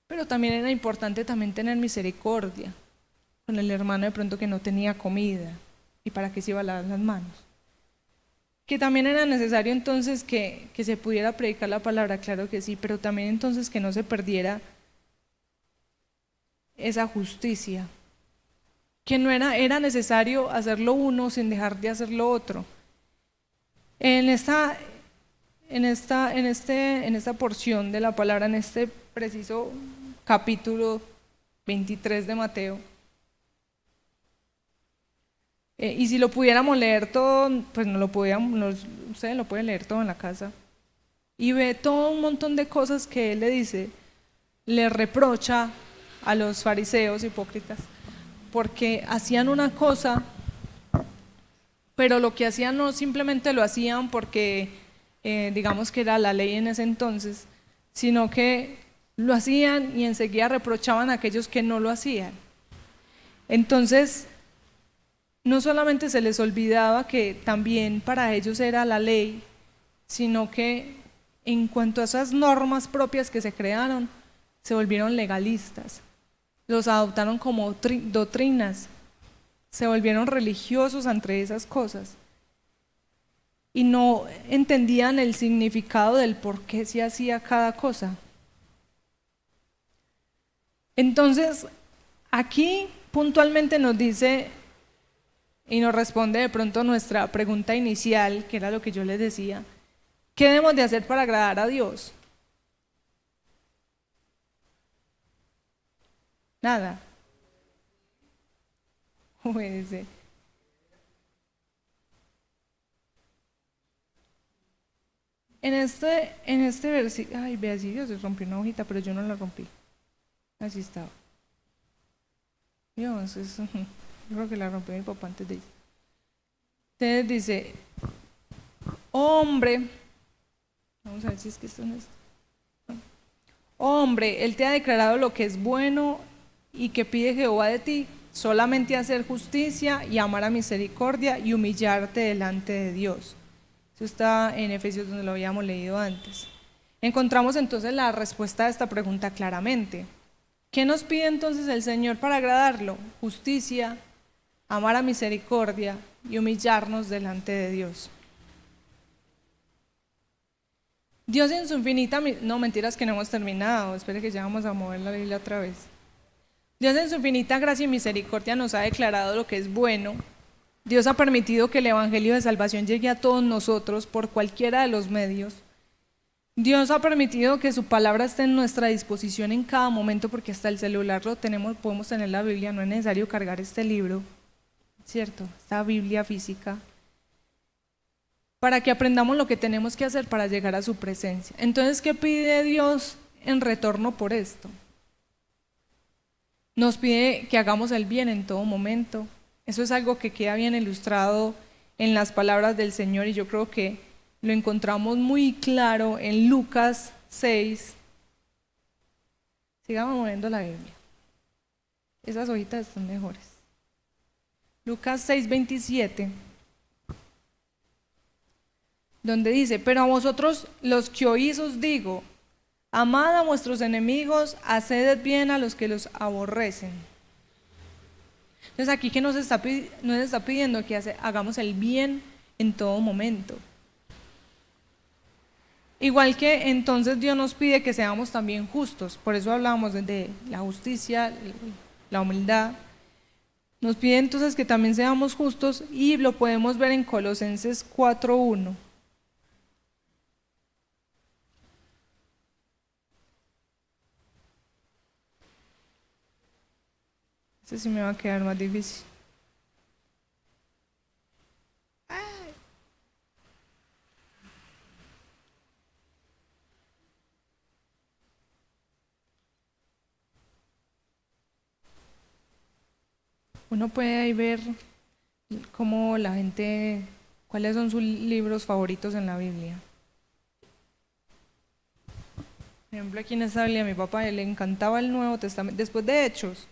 pero también era importante también tener misericordia con el hermano de pronto que no tenía comida, y para qué se iba a lavar las manos. Que también era necesario entonces que se pudiera predicar la palabra, claro que sí, pero también entonces que no se perdiera esa justicia, que no era necesario hacerlo uno sin dejar de hacer lo otro. En esta porción de la palabra, en este preciso capítulo 23 de Mateo, y si lo pudiéramos leer todo, pues no lo podíamos, ustedes lo pueden leer todo en la casa, y ve todo un montón de cosas que Él le dice, le reprocha a los fariseos hipócritas porque hacían una cosa, pero lo que hacían no simplemente lo hacían porque digamos que era la ley en ese entonces, sino que lo hacían y enseguida reprochaban a aquellos que no lo hacían. Entonces, no solamente se les olvidaba que también para ellos era la ley, sino que en cuanto a esas normas propias que se crearon, se volvieron legalistas, los adoptaron como doctrinas, se volvieron religiosos ante esas cosas y no entendían el significado del por qué se hacía cada cosa. Entonces, aquí puntualmente nos dice y nos responde de pronto nuestra pregunta inicial, que era lo que yo les decía: ¿qué debemos de hacer para agradar a Dios? Nada. Obedece. En este versículo, ay, vea, si Dios se rompió una hojita, pero yo no la rompí. Así estaba. Dios, eso, yo creo que la rompió mi papá antes de ir. Entonces dice, hombre, vamos a ver si es que esto no está. Hombre, Él te ha declarado lo que es bueno y que pide Jehová de ti, solamente hacer justicia y amar a misericordia y humillarte delante de Dios. Eso está en Efesios, donde lo habíamos leído antes. Encontramos entonces la respuesta a esta pregunta claramente. ¿Qué nos pide entonces el Señor para agradarlo? Justicia, amar a misericordia y humillarnos delante de Dios. Dios en su infinita, no, mentiras que no hemos terminado, espere que ya vamos a mover la Biblia otra vez. Dios en su infinita gracia y misericordia nos ha declarado lo que es bueno. Dios ha permitido que el evangelio de salvación llegue a todos nosotros por cualquiera de los medios. Dios ha permitido que su palabra esté en nuestra disposición en cada momento, porque hasta el celular lo tenemos, podemos tener la Biblia, no es necesario cargar este libro, ¿cierto? Esta Biblia física, para que aprendamos lo que tenemos que hacer para llegar a su presencia. Entonces, ¿qué pide Dios en retorno por esto? Nos pide que hagamos el bien en todo momento. Eso es algo que queda bien ilustrado en las palabras del Señor, y yo creo que lo encontramos muy claro en Lucas 6. Sigamos moviendo la Biblia. Esas hojitas están mejores. Lucas 6:27, donde dice: pero a vosotros los que oís os digo, amad a vuestros enemigos, haced bien a los que los aborrecen. Entonces aquí que nos está pidiendo que hagamos el bien en todo momento. Igual que entonces Dios nos pide que seamos también justos, por eso hablábamos de la justicia, la humildad. Nos pide entonces que también seamos justos, y lo podemos ver en Colosenses 4:1. Este sí me va a quedar más difícil. Uno puede ahí ver cómo la gente, cuáles son sus libros favoritos en la Biblia. Por ejemplo, aquí en esta Biblia a mi papá le encantaba el Nuevo Testamento, después de Hechos,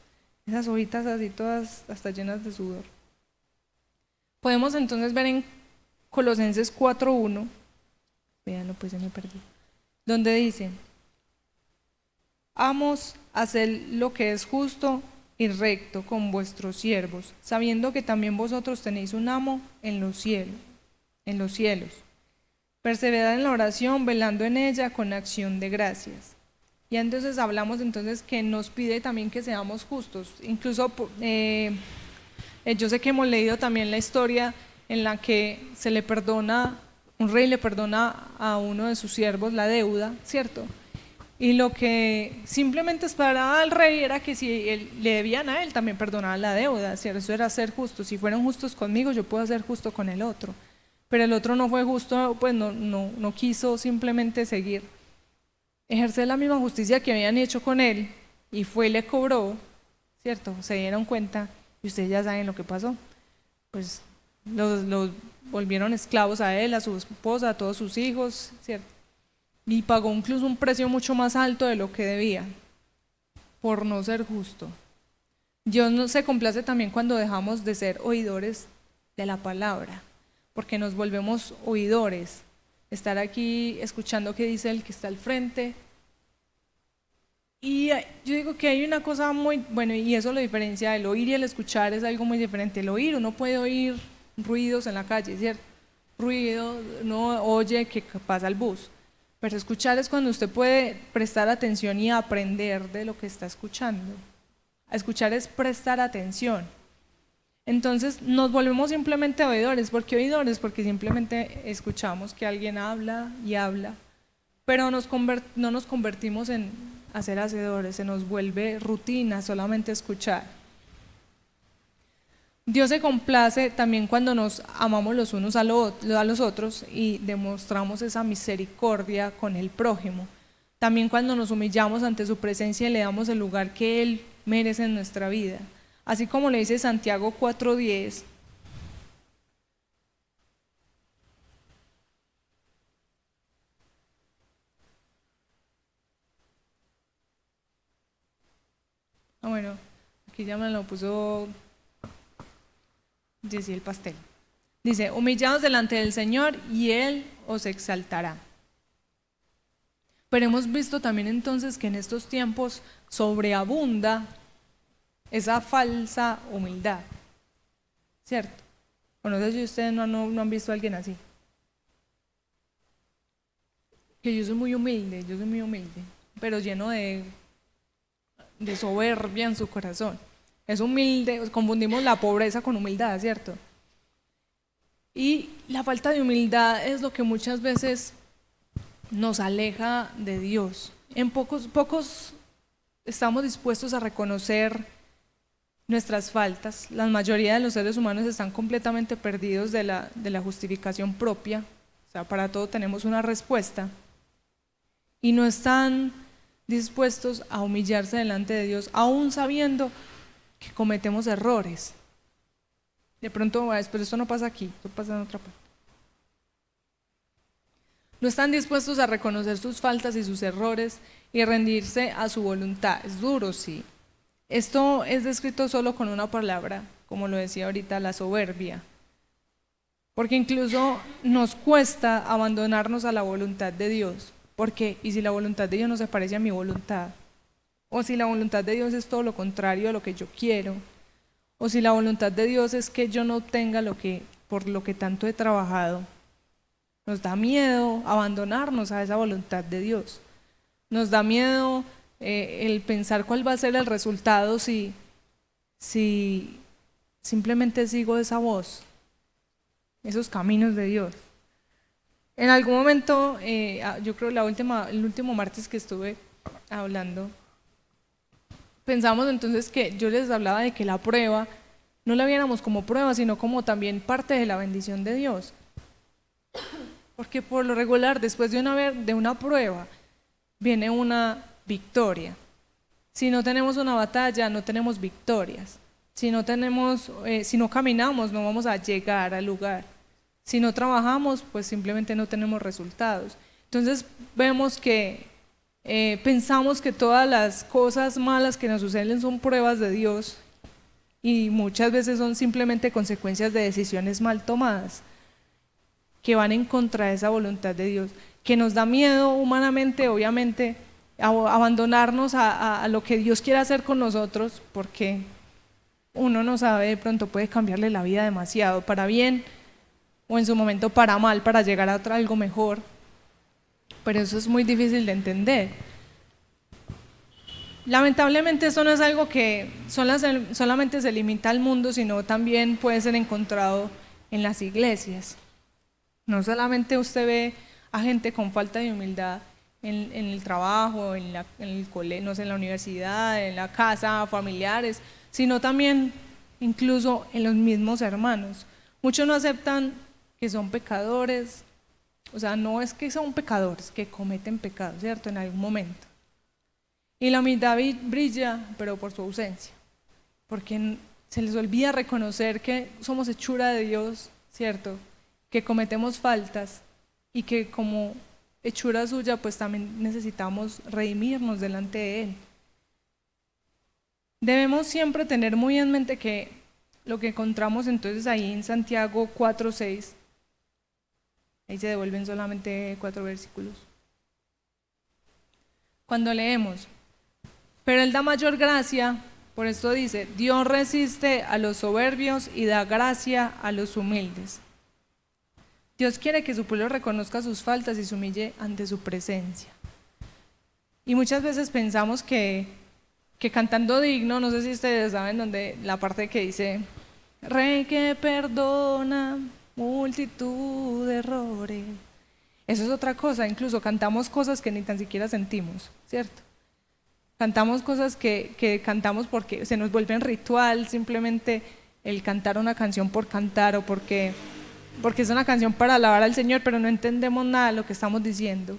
esas hojitas así todas hasta llenas de sudor. Podemos entonces ver en Colosenses 4:1, véanlo, pues ya me perdí, donde dice: amos hacer lo que es justo y recto con vuestros siervos, sabiendo que también vosotros tenéis un amo en los cielos. Perseverad en la oración, velando en ella con acción de gracias. Y entonces hablamos entonces que nos pide también que seamos justos. Incluso yo sé que hemos leído también la historia en la que un rey le perdona a uno de sus siervos la deuda, ¿cierto? Y lo que simplemente esperaba al rey era que si le debían a él, también perdonaban la deuda, ¿cierto? Eso era ser justo. Si fueron justos conmigo, yo puedo ser justo con el otro. Pero el otro no fue justo, pues no quiso simplemente seguir. ejercer la misma justicia que habían hecho con él, y fue y le cobró, ¿cierto? Se dieron cuenta, y ustedes ya saben lo que pasó. Pues los volvieron esclavos a él, a su esposa, a todos sus hijos, ¿cierto? Y pagó incluso un precio mucho más alto de lo que debía, por no ser justo. Dios no se complace también cuando dejamos de ser oidores de la palabra, porque nos volvemos oidores. Estar aquí escuchando qué dice el que está al frente. Y yo digo que hay una cosa muy, bueno, y eso lo diferencia, el oír y el escuchar es algo muy diferente. El oír, uno puede oír ruidos en la calle, ¿cierto? Ruido, uno oye que pasa el bus, pero escuchar es cuando usted puede prestar atención y aprender de lo que está escuchando. Escuchar es prestar atención. Entonces nos volvemos simplemente oidores. ¿Por qué oidores? Porque simplemente escuchamos que alguien habla y habla, pero no nos convertimos en hacer hacedores, se nos vuelve rutina solamente escuchar. Dios se complace también cuando nos amamos los unos a los otros y demostramos esa misericordia con el prójimo. También cuando nos humillamos ante su presencia y le damos el lugar que Él merece en nuestra vida. Así como le dice Santiago 4:10. Bueno, aquí ya me lo puso Jessy el pastel. Dice, humillaos delante del Señor y Él os exaltará. Pero hemos visto también entonces que en estos tiempos sobreabunda esa falsa humildad, ¿cierto? O no sé si ustedes no han visto a alguien así. Que yo soy muy humilde, pero lleno de soberbia en su corazón. Es humilde, confundimos la pobreza con humildad, ¿cierto? Y la falta de humildad es lo que muchas veces nos aleja de Dios. En pocos estamos dispuestos a reconocer nuestras faltas. La mayoría de los seres humanos están completamente perdidos de la justificación propia. O sea, para todo tenemos una respuesta. Y no están dispuestos a humillarse delante de Dios, aún sabiendo que cometemos errores. De pronto, pero esto no pasa aquí, esto pasa en otra parte. No están dispuestos a reconocer sus faltas y sus errores y rendirse a su voluntad. Es duro, sí. Esto es descrito solo con una palabra, como lo decía ahorita, la soberbia. Porque incluso nos cuesta abandonarnos a la voluntad de Dios. ¿Por qué? ¿Y si la voluntad de Dios no se parece a mi voluntad? ¿O si la voluntad de Dios es todo lo contrario a lo que yo quiero? ¿O si la voluntad de Dios es que yo no obtenga por lo que tanto he trabajado? Nos da miedo abandonarnos a esa voluntad de Dios. Nos da miedo el pensar cuál va a ser el resultado si simplemente sigo esa voz, esos caminos de Dios. En algún momento, yo creo el último martes que estuve hablando, pensamos entonces que yo les hablaba de que la prueba no la viéramos como prueba, sino como también parte de la bendición de Dios. Porque por lo regular, después de una prueba, viene una victoria. Si no tenemos una batalla, no tenemos victorias. Si no caminamos, no vamos a llegar al lugar. Si no trabajamos, pues simplemente no tenemos resultados. Entonces vemos que pensamos que todas las cosas malas que nos suceden son pruebas de Dios y muchas veces son simplemente consecuencias de decisiones mal tomadas que van en contra de esa voluntad de Dios, que nos da miedo humanamente, obviamente, abandonarnos a lo que Dios quiere hacer con nosotros, porque uno no sabe, de pronto puede cambiarle la vida demasiado, para bien o en su momento para mal, para llegar a algo mejor, pero eso es muy difícil de entender. Lamentablemente eso no es algo que solamente se limita al mundo, sino también puede ser encontrado en las iglesias. No solamente usted ve a gente con falta de humildad en el trabajo, en el colegio, no sé, en la universidad, en la casa, familiares, sino también incluso en los mismos hermanos. Muchos no aceptan que son pecadores, O sea, no es que son pecadores, que cometen pecados, ¿cierto? En algún momento. Y la humildad brilla, pero por su ausencia, porque se les olvida reconocer que somos hechura de Dios, ¿cierto? Que cometemos faltas y que como hechura suya, pues también necesitamos redimirnos delante de Él. Debemos siempre tener muy en mente que lo que encontramos entonces ahí en Santiago 4:6, ahí se devuelven solamente 4 versículos. Cuando leemos, pero Él da mayor gracia, por esto dice, Dios resiste a los soberbios y da gracia a los humildes. Dios quiere que su pueblo reconozca sus faltas y se humille ante su presencia. Y muchas veces pensamos que cantando digno, no sé si ustedes saben donde la parte que dice, Rey que perdona multitud de errores. Eso es otra cosa, incluso cantamos cosas que ni tan siquiera sentimos, ¿cierto? Cantamos cosas que cantamos porque se nos vuelve ritual, simplemente el cantar una canción por cantar o porque es una canción para alabar al Señor, pero no entendemos nada de lo que estamos diciendo.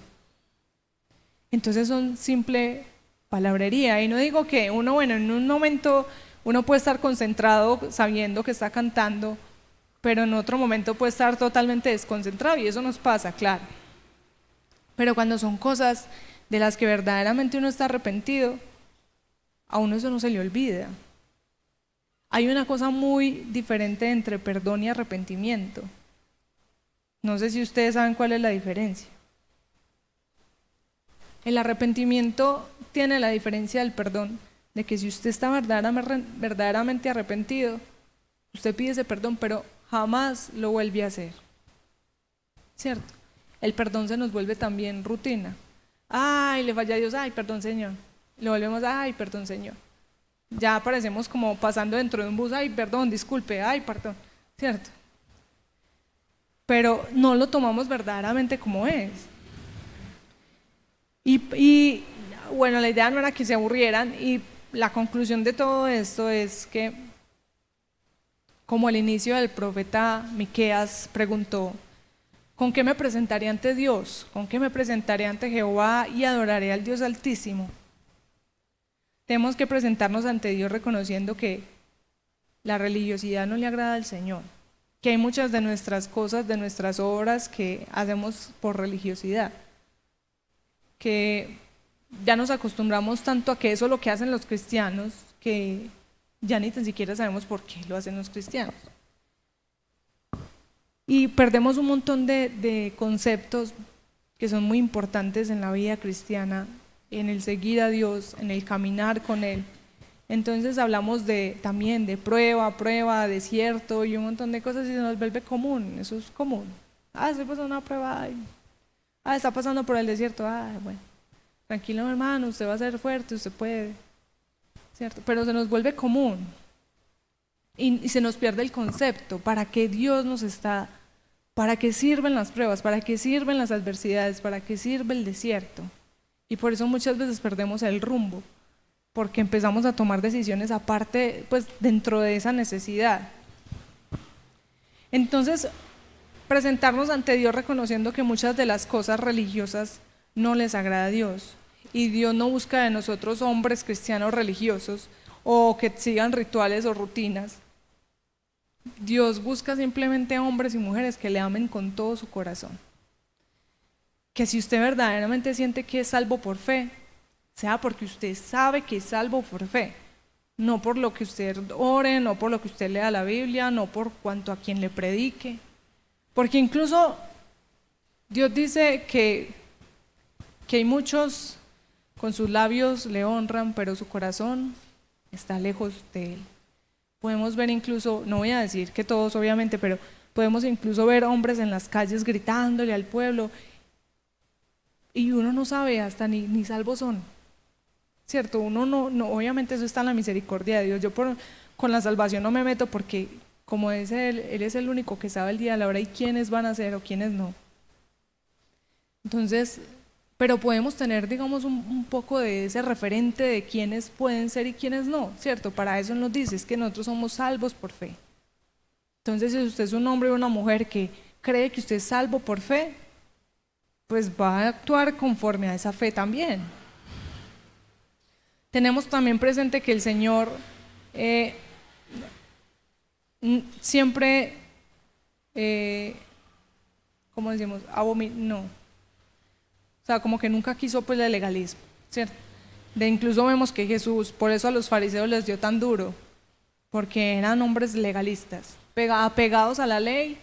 Entonces son simple palabrería. Y no digo que uno, bueno, en un momento uno puede estar concentrado sabiendo que está cantando, pero en otro momento puede estar totalmente desconcentrado y eso nos pasa, claro. Pero cuando son cosas de las que verdaderamente uno está arrepentido, a uno eso no se le olvida. Hay una cosa muy diferente entre perdón y arrepentimiento. No sé si ustedes saben cuál es la diferencia. El arrepentimiento tiene la diferencia del perdón, de que si usted está verdaderamente arrepentido, usted pide ese perdón, pero jamás lo vuelve a hacer, ¿cierto? El perdón se nos vuelve también rutina. Ay, le falla a Dios, ay, perdón Señor. Lo volvemos, ay, perdón Señor. Ya aparecemos como pasando dentro de un bus, ay, perdón, disculpe, ay, perdón, ¿cierto? Pero no lo tomamos verdaderamente como es. Y bueno, la idea no era que se aburrieran y la conclusión de todo esto es que, como al inicio del profeta Miqueas preguntó, ¿con qué me presentaré ante Dios? ¿Con qué me presentaré ante Jehová y adoraré al Dios Altísimo? Tenemos que presentarnos ante Dios reconociendo que la religiosidad no le agrada al Señor, que hay muchas de nuestras cosas, de nuestras obras que hacemos por religiosidad, que ya nos acostumbramos tanto a que eso es lo que hacen los cristianos, que ya ni tan siquiera sabemos por qué lo hacen los cristianos. Y perdemos un montón de conceptos que son muy importantes en la vida cristiana, en el seguir a Dios, en el caminar con Él. Entonces hablamos también de prueba, desierto y un montón de cosas y se nos vuelve común, eso es común. Estoy pasando una prueba, está pasando por el desierto, bueno, tranquilo hermano, usted va a ser fuerte, usted puede, ¿cierto? Pero se nos vuelve común y se nos pierde el concepto, ¿para qué Dios nos está? ¿Para qué sirven las pruebas? ¿Para qué sirven las adversidades? ¿Para qué sirve el desierto? Y por eso muchas veces perdemos el rumbo, porque empezamos a tomar decisiones aparte, pues dentro de esa necesidad. Entonces, presentarnos ante Dios reconociendo que muchas de las cosas religiosas no les agrada a Dios, y Dios no busca de nosotros hombres cristianos religiosos o que sigan rituales o rutinas. Dios busca simplemente hombres y mujeres que le amen con todo su corazón. Que si usted verdaderamente siente que es salvo por fe, sea porque usted sabe que es salvo por fe, no por lo que usted ore, no por lo que usted lea la Biblia, no por cuanto a quien le predique. Porque incluso Dios dice que hay muchos con sus labios le honran, pero su corazón está lejos de Él. Podemos ver incluso, no voy a decir que todos obviamente, pero podemos incluso ver hombres en las calles gritándole al pueblo y uno no sabe hasta ni salvos son, ¿cierto? Uno no, obviamente eso está en la misericordia de Dios. Yo con la salvación no me meto porque como es Él es el único que sabe el día, la hora y quiénes van a ser o quiénes no. Entonces, pero podemos tener, digamos, un poco de ese referente de quiénes pueden ser y quiénes no, ¿cierto? Para eso nos dice, es que nosotros somos salvos por fe. Entonces, si usted es un hombre o una mujer que cree que usted es salvo por fe, pues va a actuar conforme a esa fe también. Tenemos también presente que el Señor siempre, ¿cómo decimos? No. O sea, como que nunca quiso pues el legalismo, ¿cierto? Incluso vemos que Jesús, por eso a los fariseos les dio tan duro, porque eran hombres legalistas, apegados a la ley,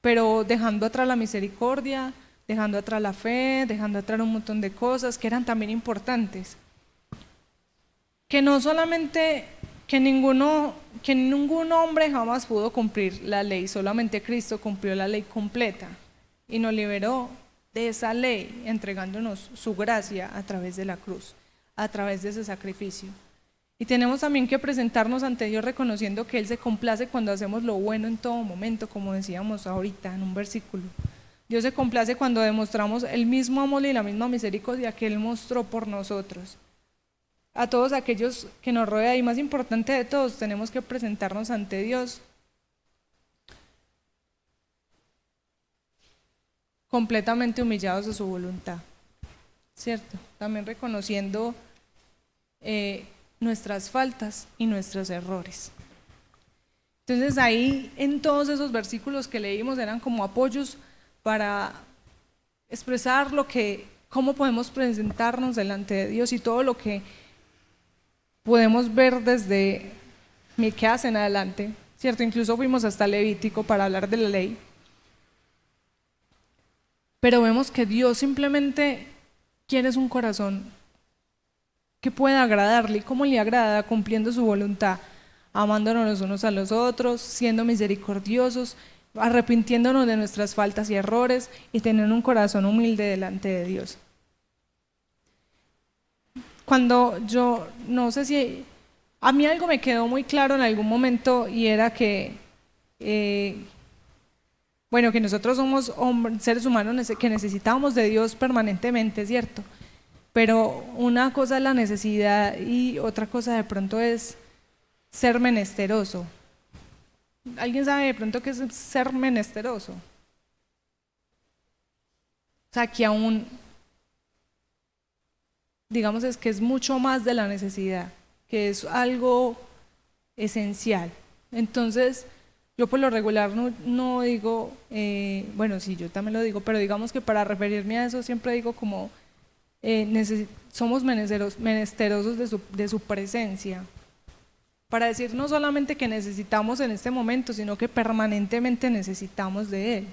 pero dejando atrás la misericordia, dejando atrás la fe, dejando atrás un montón de cosas que eran también importantes. Que no solamente, que ningún hombre jamás pudo cumplir la ley, solamente Cristo cumplió la ley completa y nos liberó de esa ley, entregándonos su gracia a través de la cruz, a través de ese sacrificio. Y tenemos también que presentarnos ante Dios reconociendo que Él se complace cuando hacemos lo bueno en todo momento, como decíamos ahorita en un versículo. Dios se complace cuando demostramos el mismo amor y la misma misericordia que Él mostró por nosotros. A todos aquellos que nos rodean, y más importante de todos, tenemos que presentarnos ante Dios completamente humillados de su voluntad, ¿cierto? También reconociendo nuestras faltas y nuestros errores. Entonces ahí en todos esos versículos que leímos eran como apoyos para expresar cómo podemos presentarnos delante de Dios y todo lo que podemos ver desde Miqueas en adelante, ¿cierto? Incluso fuimos hasta Levítico para hablar de la ley. Pero vemos que Dios simplemente quiere un corazón que pueda agradarle. ¿Cómo le agrada? Cumpliendo su voluntad, amándonos los unos a los otros, siendo misericordiosos, arrepintiéndonos de nuestras faltas y errores y teniendo un corazón humilde delante de Dios. Cuando yo, no sé si, a mí algo me quedó muy claro en algún momento y era que, que nosotros somos seres humanos que necesitamos de Dios permanentemente, ¿cierto? Pero una cosa es la necesidad y otra cosa de pronto es ser menesteroso. ¿Alguien sabe de pronto qué es ser menesteroso? O sea, que aún, digamos, es que es mucho más de la necesidad, que es algo esencial. Entonces, yo por lo regular no digo, sí, yo también lo digo, pero digamos que para referirme a eso siempre digo como somos menesterosos de su presencia, para decir no solamente que necesitamos en este momento, sino que permanentemente necesitamos de Él.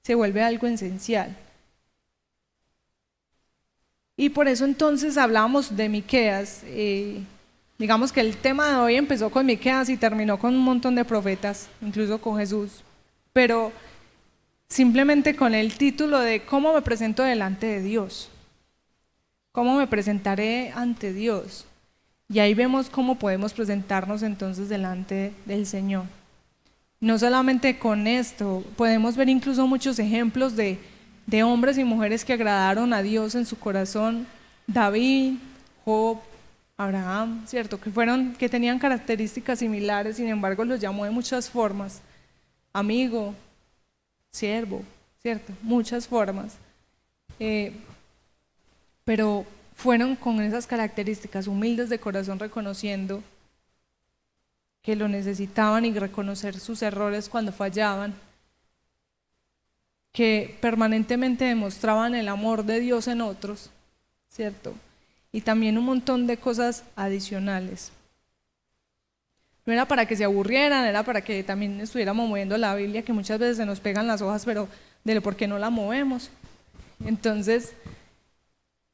Se vuelve algo esencial. Y por eso entonces hablábamos de Miqueas. Digamos que el tema de hoy empezó con Miqueas y terminó con un montón de profetas, incluso con Jesús, pero simplemente con el título de ¿cómo me presento delante de Dios? ¿Cómo me presentaré ante Dios? Y ahí vemos cómo podemos presentarnos entonces delante del Señor. No solamente con esto, podemos ver incluso muchos ejemplos de hombres y mujeres que agradaron a Dios en su corazón. David, Job, Abraham, ¿cierto? Que tenían características similares, sin embargo los llamó de muchas formas. Amigo, siervo, ¿cierto? Muchas formas. Pero fueron con esas características, humildes de corazón, reconociendo que lo necesitaban y reconocer sus errores cuando fallaban, que permanentemente demostraban el amor de Dios en otros, ¿cierto? Y también un montón de cosas adicionales. No era para que se aburrieran, era para que también estuviéramos moviendo la Biblia, que muchas veces se nos pegan las hojas, pero de por qué no la movemos. Entonces,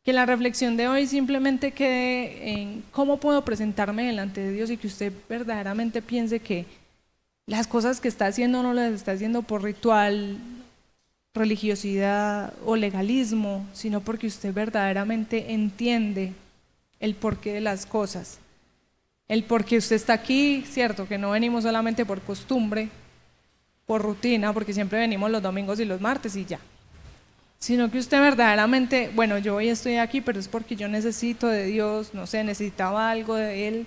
que la reflexión de hoy simplemente quede en cómo puedo presentarme delante de Dios y que usted verdaderamente piense que las cosas que está haciendo no las está haciendo por ritual, religiosidad o legalismo, sino porque usted verdaderamente entiende el porqué de las cosas, el por qué usted está aquí, cierto, que no venimos solamente por costumbre, por rutina, porque siempre venimos los domingos y los martes y ya, sino que usted verdaderamente, yo hoy estoy aquí, pero es porque yo necesito de Dios, no sé, necesitaba algo de Él,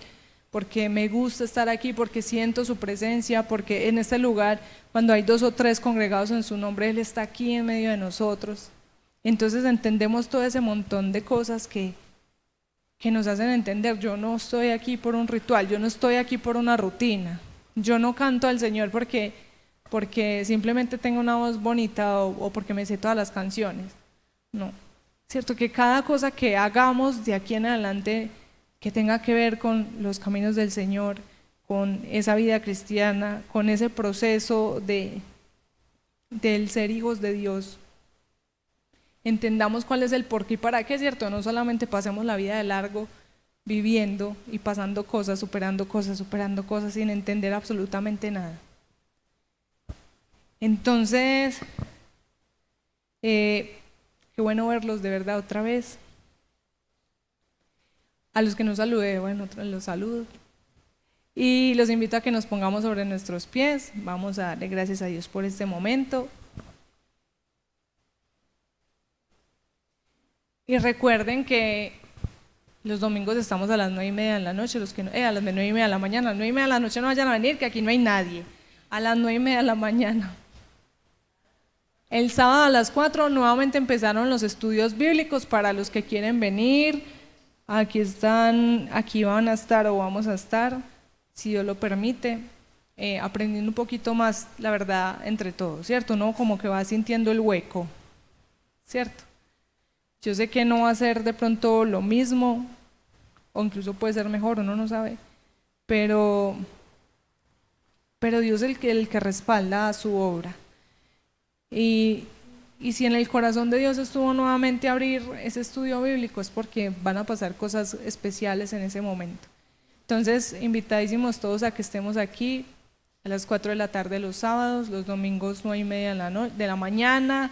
porque me gusta estar aquí, porque siento su presencia, porque en este lugar, cuando hay 2 o 3 congregados en su nombre, Él está aquí en medio de nosotros. Entonces entendemos todo ese montón de cosas que nos hacen entender, yo no estoy aquí por un ritual, yo no estoy aquí por una rutina, yo no canto al Señor porque simplemente tengo una voz bonita o porque me sé todas las canciones, no, cierto que cada cosa que hagamos de aquí en adelante que tenga que ver con los caminos del Señor, con esa vida cristiana, con ese proceso del ser hijos de Dios, entendamos cuál es el porqué y para qué, ¿cierto? No solamente pasemos la vida de largo viviendo y pasando cosas, superando cosas sin entender absolutamente nada. Entonces, qué bueno verlos de verdad otra vez. A los que no saludé, bueno, los saludo. Y los invito a que nos pongamos sobre nuestros pies. Vamos a darle gracias a Dios por este momento. Y recuerden que los domingos estamos a las 9:30 de la noche, los que no, a las 9:30 de la mañana, a las 9:30 de la noche no vayan a venir, que aquí no hay nadie. A las 9:30 de la mañana. El sábado a las 4 nuevamente empezaron los estudios bíblicos para los que quieren venir. Aquí están, aquí van a estar o vamos a estar, si Dios lo permite, aprendiendo un poquito más, la verdad, entre todos, ¿cierto? Uno como que va sintiendo el hueco, ¿cierto? Yo sé que no va a ser de pronto lo mismo, o incluso puede ser mejor, uno no sabe, pero Dios es el que respalda su obra. Y si en el corazón de Dios estuvo nuevamente abrir ese estudio bíblico, es porque van a pasar cosas especiales en ese momento. Entonces, invitadísimos todos a que estemos aquí a las 4 de la tarde los sábados, los domingos 9:30 de la mañana,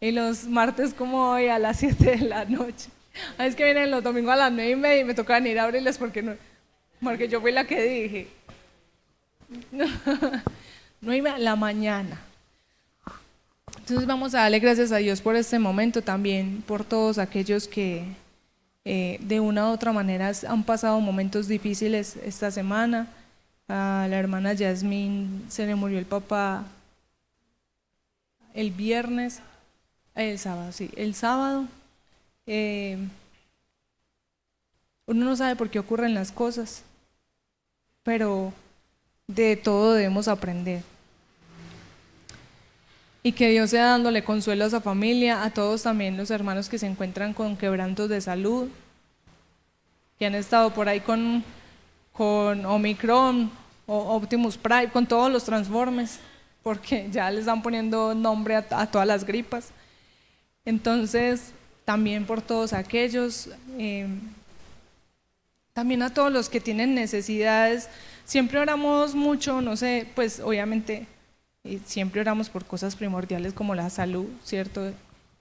y los martes como hoy a las 7 de la noche. Es que vienen los domingos a las 9:30 y me tocan ir a abrirles porque yo fui la que dije. 9:30 de la mañana. Entonces vamos a darle gracias a Dios por este momento, también por todos aquellos que de una u otra manera han pasado momentos difíciles esta semana. A la hermana Yasmín se le murió el papá el sábado. Uno no sabe por qué ocurren las cosas, pero de todo debemos aprender. Y que Dios sea dándole consuelo a esa familia, a todos también los hermanos que se encuentran con quebrantos de salud, que han estado por ahí con Omicron o Optimus Prime, con todos los transformes, porque ya les están poniendo nombre a todas las gripas. Entonces, también por todos aquellos, también a todos los que tienen necesidades. Siempre oramos mucho, no sé, pues obviamente siempre oramos por cosas primordiales como la salud, ¿cierto?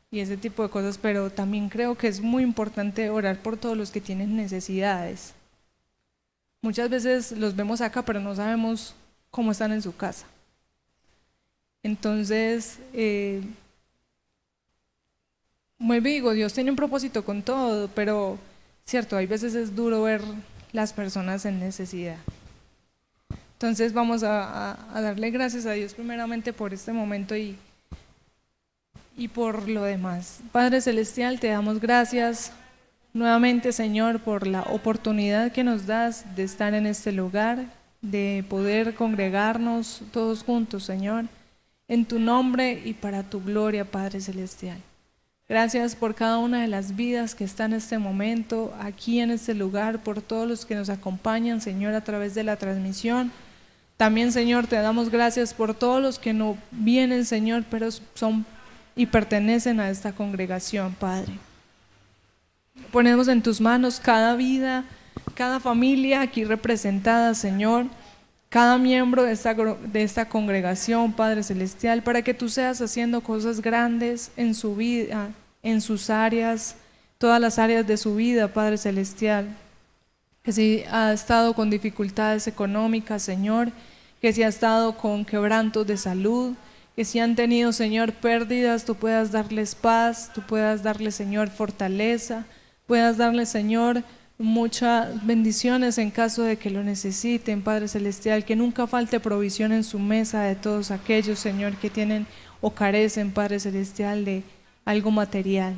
Y ese tipo de cosas, pero también creo que es muy importante orar por todos los que tienen necesidades. Muchas veces los vemos acá, pero no sabemos cómo están en su casa. Entonces, muy digo, Dios tiene un propósito con todo, pero cierto, hay veces es duro ver las personas en necesidad. Entonces vamos a darle gracias a Dios primeramente por este momento y por lo demás. Padre Celestial, te damos gracias nuevamente, Señor, por la oportunidad que nos das de estar en este lugar, de poder congregarnos todos juntos, Señor, en tu nombre y para tu gloria, Padre Celestial. Gracias por cada una de las vidas que están en este momento, aquí en este lugar, por todos los que nos acompañan, Señor, a través de la transmisión. También, Señor, te damos gracias por todos los que no vienen, Señor, pero son y pertenecen a esta congregación, Padre. Ponemos en tus manos cada vida, cada familia aquí representada, Señor, cada miembro de esta congregación, Padre Celestial, para que tú seas haciendo cosas grandes en su vida, en sus áreas, todas las áreas de su vida, Padre Celestial. Que si ha estado con dificultades económicas, Señor, que si ha estado con quebrantos de salud, que si han tenido, Señor, pérdidas, tú puedas darles paz, tú puedas darles, Señor, fortaleza, puedas darles, Señor, muchas bendiciones en caso de que lo necesiten, Padre Celestial, que nunca falte provisión en su mesa de todos aquellos, Señor, que tienen o carecen, Padre Celestial, de algo material.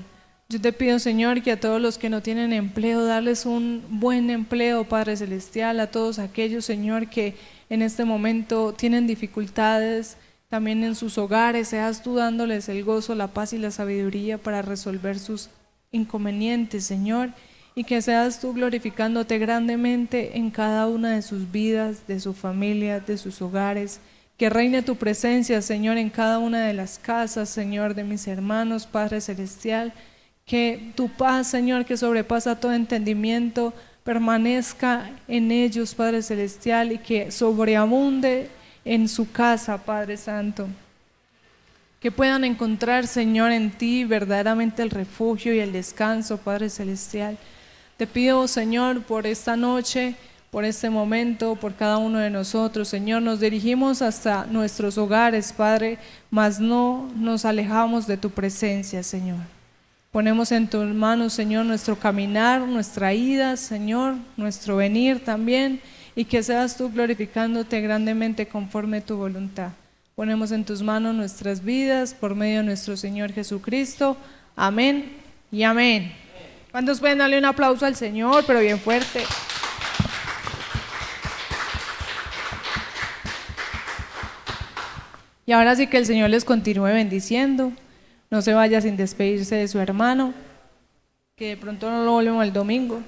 Yo te pido, Señor, que a todos los que no tienen empleo, darles un buen empleo, Padre Celestial, a todos aquellos, Señor, que en este momento tienen dificultades, también en sus hogares, seas tú dándoles el gozo, la paz y la sabiduría para resolver sus inconvenientes, Señor, y que seas tú glorificándote grandemente en cada una de sus vidas, de su familia, de sus hogares. Que reine tu presencia, Señor, en cada una de las casas, Señor, de mis hermanos, Padre Celestial. Que tu paz, Señor, que sobrepasa todo entendimiento, permanezca en ellos, Padre Celestial, y que sobreabunde en su casa, Padre Santo. Que puedan encontrar, Señor, en ti verdaderamente el refugio y el descanso, Padre Celestial. Te pido, Señor, por esta noche, por este momento, por cada uno de nosotros, Señor, nos dirigimos hasta nuestros hogares, Padre, mas no nos alejamos de tu presencia, Señor. Ponemos en tus manos, Señor, nuestro caminar, nuestra ida, Señor, nuestro venir también, y que seas tú glorificándote grandemente conforme tu voluntad. Ponemos en tus manos nuestras vidas por medio de nuestro Señor Jesucristo. Amén y amén. ¿Cuántos pueden darle un aplauso al Señor, pero bien fuerte? Y ahora sí que el Señor les continúe bendiciendo. No se vaya sin despedirse de su hermano, que de pronto no lo volvemos el domingo.